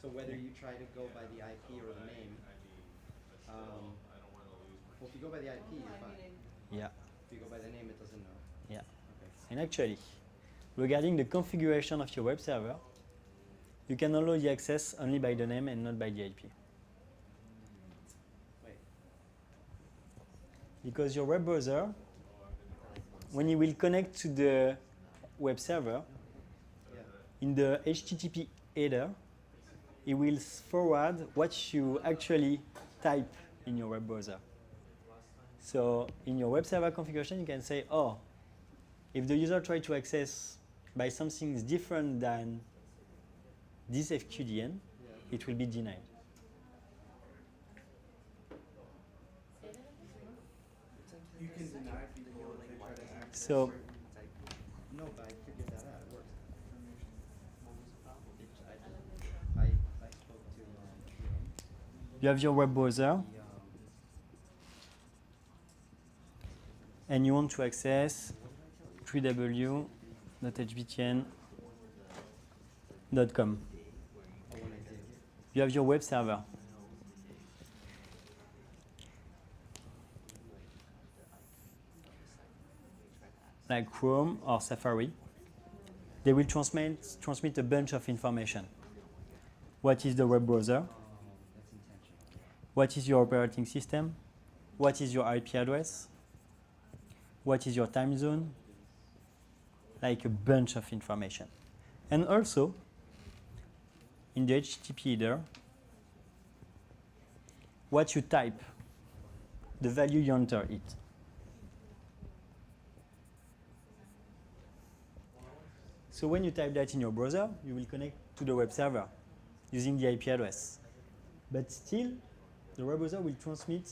So whether you try to go by the IP or the name, well, if you go by the IP, you're fine. Yeah, If you go by the name, it doesn't know. yeah. Okay. And actually, regarding the configuration of your web server, you can allow the access only by the name and not by the IP. Wait. Because your web browser, when you will connect to the web server, Yeah. in the HTTP header, it will forward what you actually type in your web browser. So in your web server configuration, you can say, oh, if the user tries to access by something different than this FQDN, it will be denied. You can deny people if they try to access So- certain No, but I figured that out. It works. information. What was the problem? I spoke to You have your web browser, and you want to access www.hbtn.com. when I did. You have your web server. like Chrome or Safari, they will transmit a bunch of information. What is the web browser? That's intentional. What is your operating system? What is your IP address? What is your time zone? Like a bunch of information. And also, in the HTTP header, what you type, the value you enter it. So when you type that in your browser, you will connect to the web server using the IP address. But still, the web browser will transmit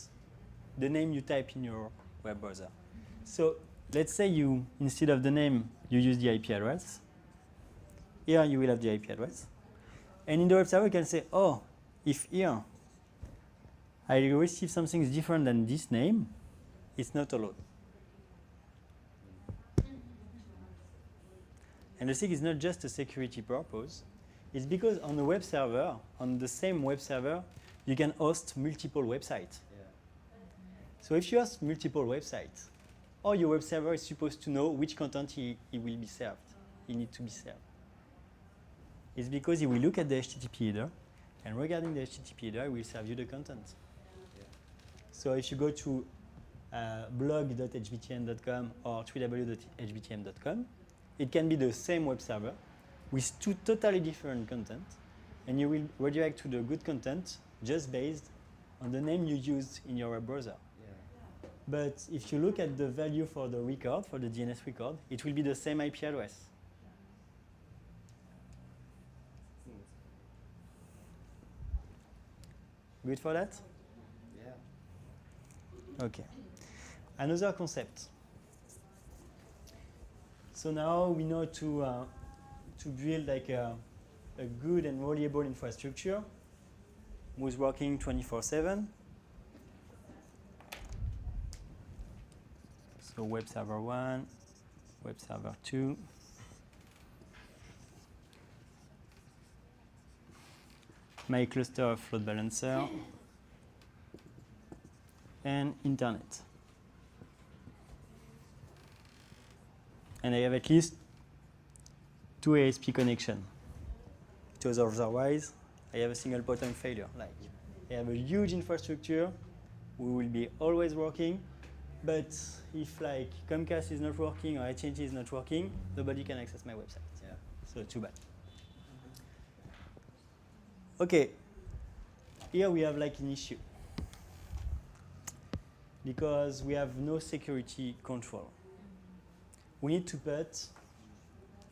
the name you type in your web browser. So let's say you, instead of the name, you use the IP address. Here you will have the IP address. And in the web server, you can say, oh, if here I receive something different than this name, it's not allowed. And the thing is not just a security purpose. It's because on the web server, on the same web server, you can host multiple websites. Yeah. So if you host multiple websites, all your web server is supposed to know which content he will be served, he needs to be served. It's because he will look at the HTTP header, and regarding the HTTP header, he will serve you the content. Yeah. So if you go to blog.hbtm.com or www.hbtm.com, it can be the same web server with two totally different content, and you will redirect to the good content just based on the name you used in your web browser. Yeah. But if you look at the value for the record, for the DNS record, it will be the same IP address. Good for that? Yeah. Okay. Another concept. So now we know to build like a good and reliable infrastructure who's working 24/7. So web server 1, web server 2. My cluster of load balancer, and internet. And I have at least 2 ASP connections. Because otherwise, I have a single point failure. Like, I have a huge infrastructure, we will be always working, but if like Comcast is not working or AT&T is not working, nobody can access my website. Yeah. So too bad. Okay, here we have like an issue because we have no security control. We need to put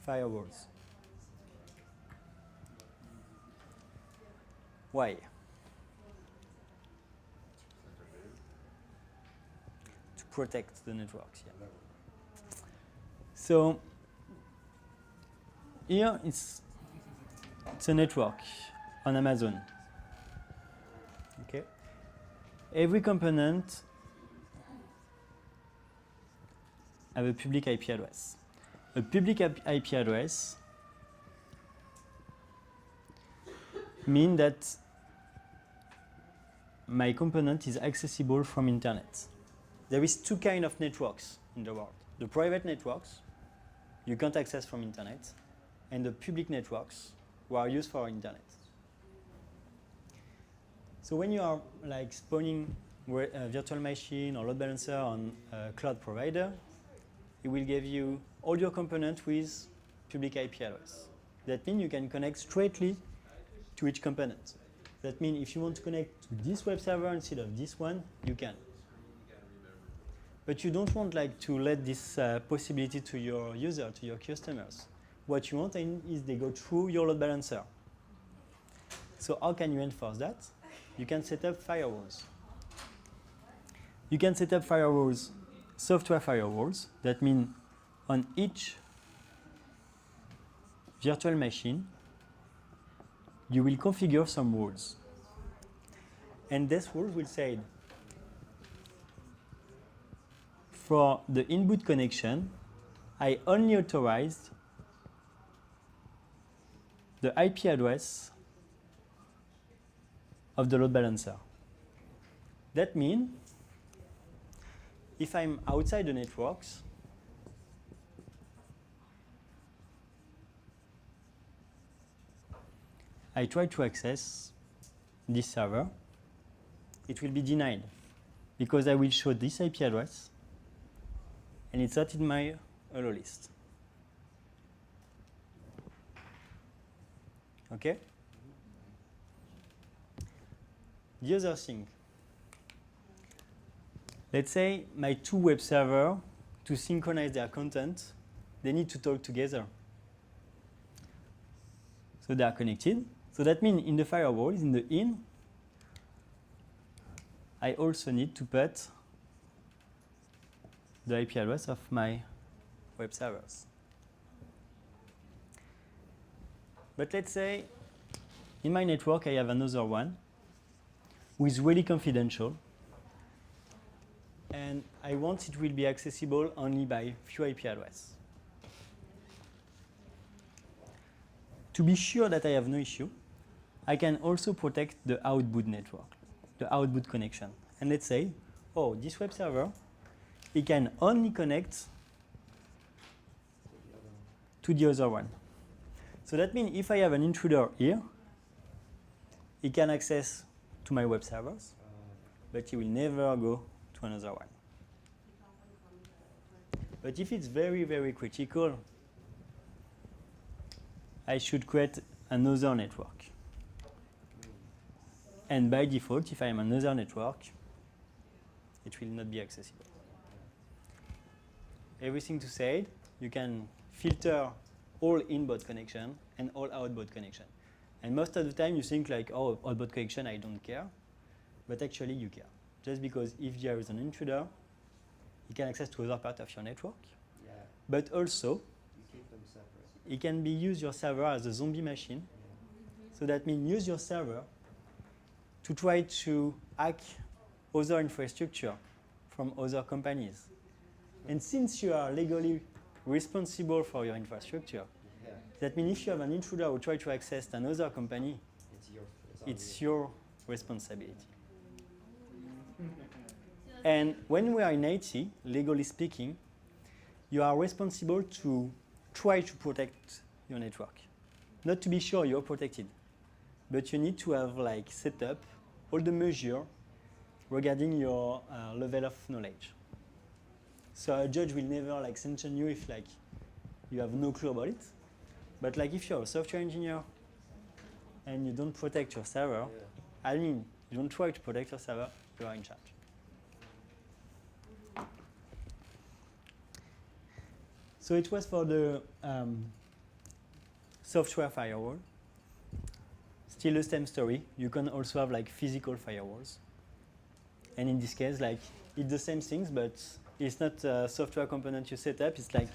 firewalls. Why? To protect the networks, yeah. So here it's a network on Amazon. Okay. Every component have a public IP address. A public IP address means that my component is accessible from internet. There is 2 kinds of networks in the world. The private networks you can't access from internet, and the public networks who are used for internet. So when you are like spawning a virtual machine or load balancer on a cloud provider, it will give you all your components with public IP address. That means you can connect straightly to each component. That means if you want to connect to this web server instead of this one, you can. But you don't want like to let this possibility to your user, to your customers. What you want is they go through your load balancer. So how can you enforce that? You can set up firewalls. You can set up firewalls, software firewalls. That means on each virtual machine, you will configure some rules. And this rules will say, for the input connection, I only authorized the IP address of the load balancer. That means if I'm outside the networks, I try to access this server, it will be denied because I will show this IP address and it's not in my hello list. Okay? The other thing, let's say my two web servers, to synchronize their content, they need to talk together. So they are connected. So that means in the firewall, in the in, I also need to put the IP address of my web servers. But let's say in my network, I have another one who is really confidential. And I want it will be accessible only by few IP addresses. To be sure that I have no issue, I can also protect the outbound network, the outbound connection. And let's say, oh, this web server, it can only connect to the other one. So that means if I have an intruder here, he can access to my web servers, but he will never go to another one. But if it's very, very critical, I should create another network. And by default, if I am another network, it will not be accessible. Everything to say, you can filter all inbound connection and all outbound connection. And most of the time you think like, oh, outbound connection, I don't care. But actually you care. Just because if there is an intruder, you can access to other part of your network. Yeah. But also, You keep them separate. it can be use your server as a zombie machine. Yeah. So that means use your server to try to hack other infrastructure from other companies. And since you are legally responsible for your infrastructure, Yeah. that means if you have an intruder who try to access another company, it's your responsibility. And when we are in IT, legally speaking, you are responsible to try to protect your network. Not to be sure you're protected, but you need to have like set up all the measures regarding your level of knowledge. So a judge will never like sanction you if like you have no clue about it. But like if you're a software engineer and you don't protect your server, Yeah. I mean, you don't try to protect your server, you are in charge. So it was for the software firewall. Still the same story. You can also have like physical firewalls. And in this case, like it's the same things, but it's not a software component you set up. It's like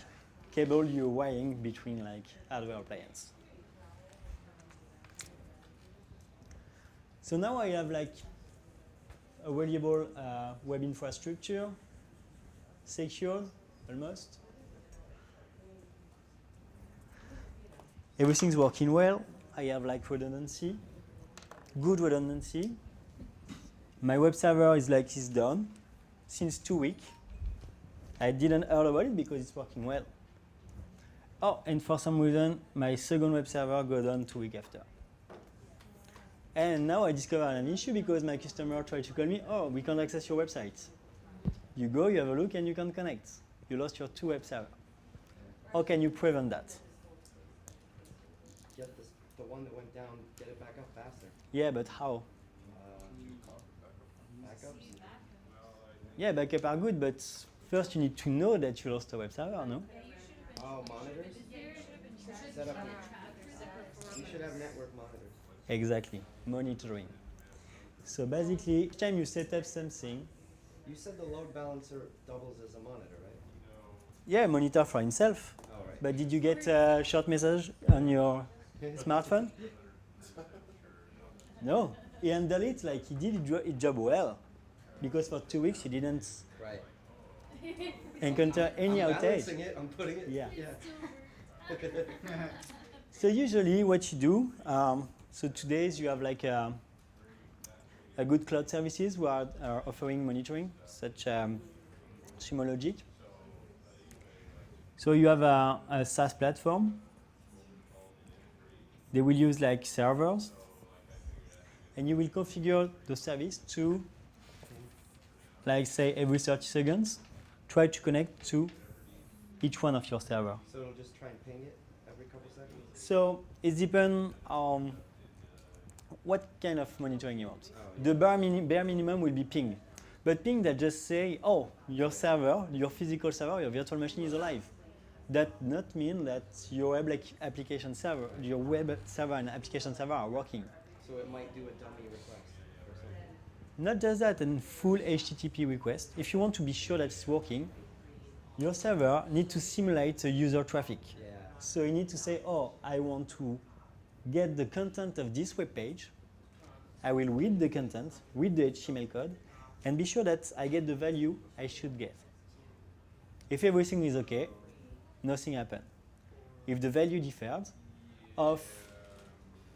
cable you're wiring between like hardware appliances. So now I have like a reliable web infrastructure, secure almost. Everything's working well. I have like redundancy, good redundancy. My web server is like is done since 2 weeks. I didn't hear about it because it's working well. Oh, and for some reason, my second web server got down 2 weeks after. And now I discover an issue because my customer tried to call me, oh, we can't access your website. You go, you have a look, and you can't connect. You lost your 2 web servers. How can you prevent that? Get the one that went down, get it back up faster. Yeah, but how? Backups? Yeah, backup are good, but first you need to know that you lost a web server, no? Oh, monitors? Set up. You should have network monitors. Exactly, monitoring. So basically, each time you set up something, You said the load balancer doubles as a monitor, right? yeah, monitor for himself. Oh, right. But did you get a short message on your smartphone? No, he handled it like he did his job well, because for 2 weeks he didn't Right. encounter any I'm outage. balancing it, I'm putting it. Yeah. Yeah. So usually what you do, so today you have like a good cloud services who are offering monitoring, such Symologic. So you have a SaaS platform. they will use like servers, and you will configure the service to, like say every 30 seconds, try to connect to each one of your server. So it'll just try and ping it every couple seconds? So it depends on what kind of monitoring you want. Oh, The bare minimum will be ping. But ping that just say, oh, your server, your physical server, your virtual machine is alive. That not mean that your web application server, your web server and application server are working. So it might do a dummy request or something? Not just that, a full HTTP request. If you want to be sure that it's working, your server needs to simulate a user traffic. Yeah. So you need to say, oh, I want to get the content of this web page. I will read the content, read the HTML code, and be sure that I get the value I should get. If everything is okay, nothing happens. If the value differs, of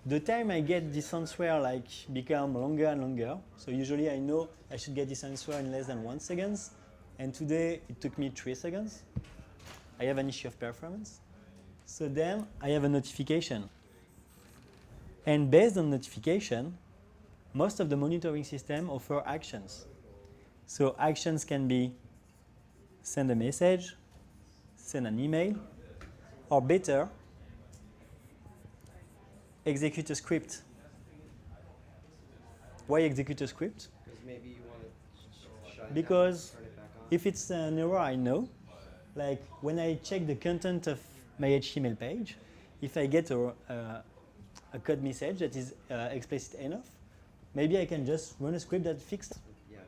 the time I get this answer like become longer and longer. So usually I know I should get this answer in less than 1 second, and today it took me 3 seconds. I have an issue of performance. So then I have a notification. And based on notification, most of the monitoring system offer actions. So actions can be send a message, send an email, or better, execute a script. Why execute a script? Because maybe you want to shut it Because down, turn it back on. if it's an error I know, like when I check the content of my HTML page, if I get a code message that is explicit enough, maybe I can just run a script that fixed. Yeah.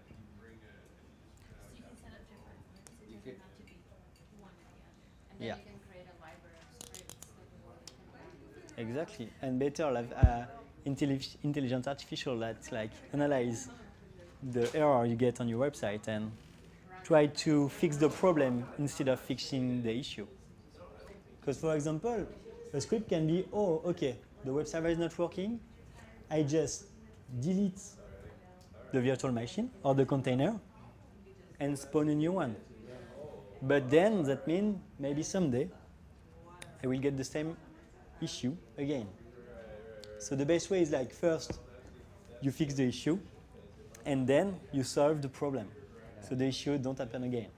You can set up different ones. It You doesn't could- have to be one at the end. And then Yeah. you can create a library of scripts that you want to combine. Exactly, and better like intelligent artificial that like analyze the error you get on your website and try to fix the problem instead of fixing the issue. Because for example, a script can be, oh, okay, the web server is not working. I just delete the virtual machine or the container and spawn a new one. But then that means maybe someday I will get the same issue again. So the best way is like first you fix the issue and then you solve the problem. So the issue don't happen again.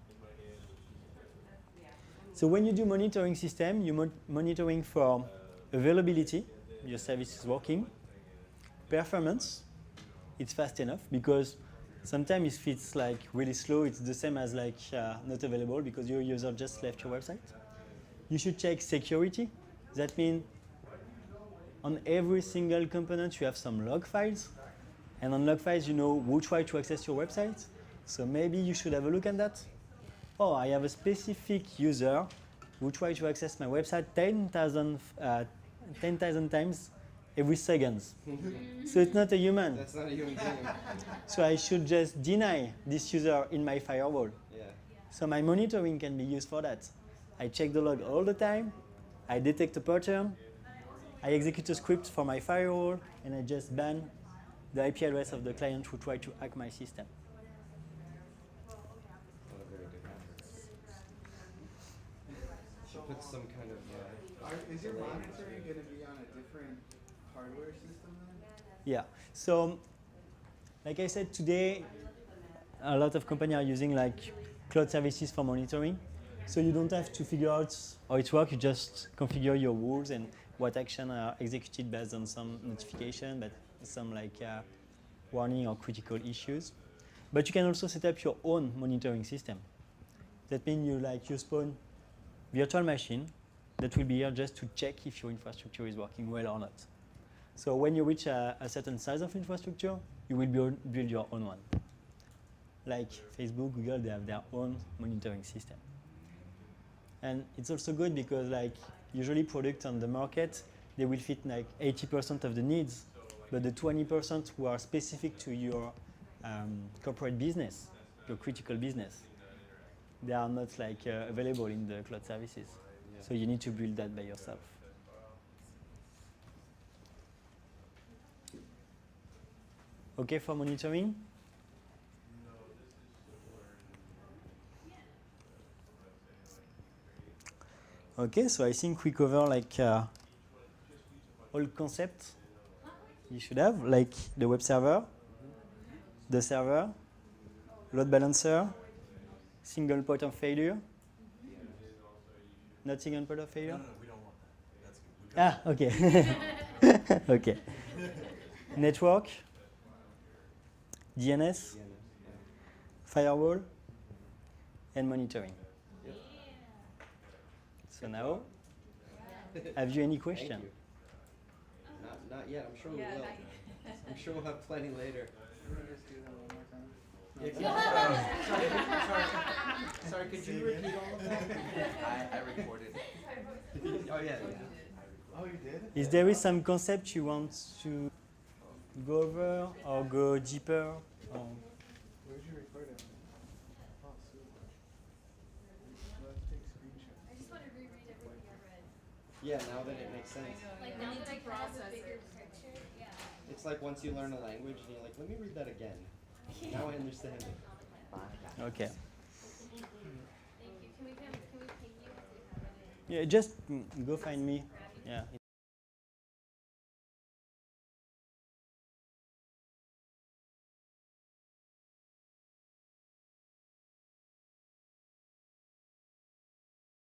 So when you do monitoring system, you're monitoring for availability, your service is working, performance, it's fast enough because sometimes if it's like really slow, it's the same as like not available because your user just left your website. You should check security. That means on every single component you have some log files, and on log files you know who tried to access your website. So maybe you should have a look at that. Oh, I have a specific user who tried to access my website 10,000 times every second. So it's not a human. That's not a human being. So I should just deny this user in my firewall. Yeah. So my monitoring can be used for that. I check the log all the time. I detect a pattern. I execute a script for my firewall, and I just ban the IP address of the client who tried to hack my system. Not a very good method. Should put some kind of. Is your monitoring going to be on a different hardware system then? Yeah. So, like I said, today, a lot of companies are using like cloud services for monitoring. So you don't have to figure out how it works. You just configure your rules and what action are executed based on some notification, but some like warning or critical issues. But you can also set up your own monitoring system. That means you spawn virtual machine that will be here just to check if your infrastructure is working well or not. So when you reach a certain size of infrastructure, you will build your own one. Like Facebook, Google, they have their own monitoring system. And it's also good because like usually products on the market, they will fit like 80% of the needs, but the 20% who are specific to your corporate business, your critical business, they are not like available in the cloud services. Yeah. So you need to build that by yourself. Okay for monitoring? Okay, so I think we cover like all concepts you should have, like the web server, the server, load balancer, single point of failure. Not single point of failure? No, we don't want that. That's good. We got Ah, okay. Okay. Network, DNS, DNS, yeah. firewall, and monitoring. Yep. So now, have you any Thank question? you. Not yet. I'm sure we will. I'm sure we'll have plenty later. Can we just do that one more time? Yeah, sorry, could Say you again? repeat all of that? I recorded. Oh yeah. Oh, you did? Is there is some concept you want to go over or go deeper? Or Where'd you record it? Oh, super. Let's take screenshots. I just want to reread everything I read. Yeah, now that it makes sense. Like We now need that to I kind of have a process bigger it. picture. Yeah. It's like once you learn a language and you're like, let me read that again. Now I understand it. okay. Thank you. Can we ping you if we have it? Yeah, just go find me. Yeah.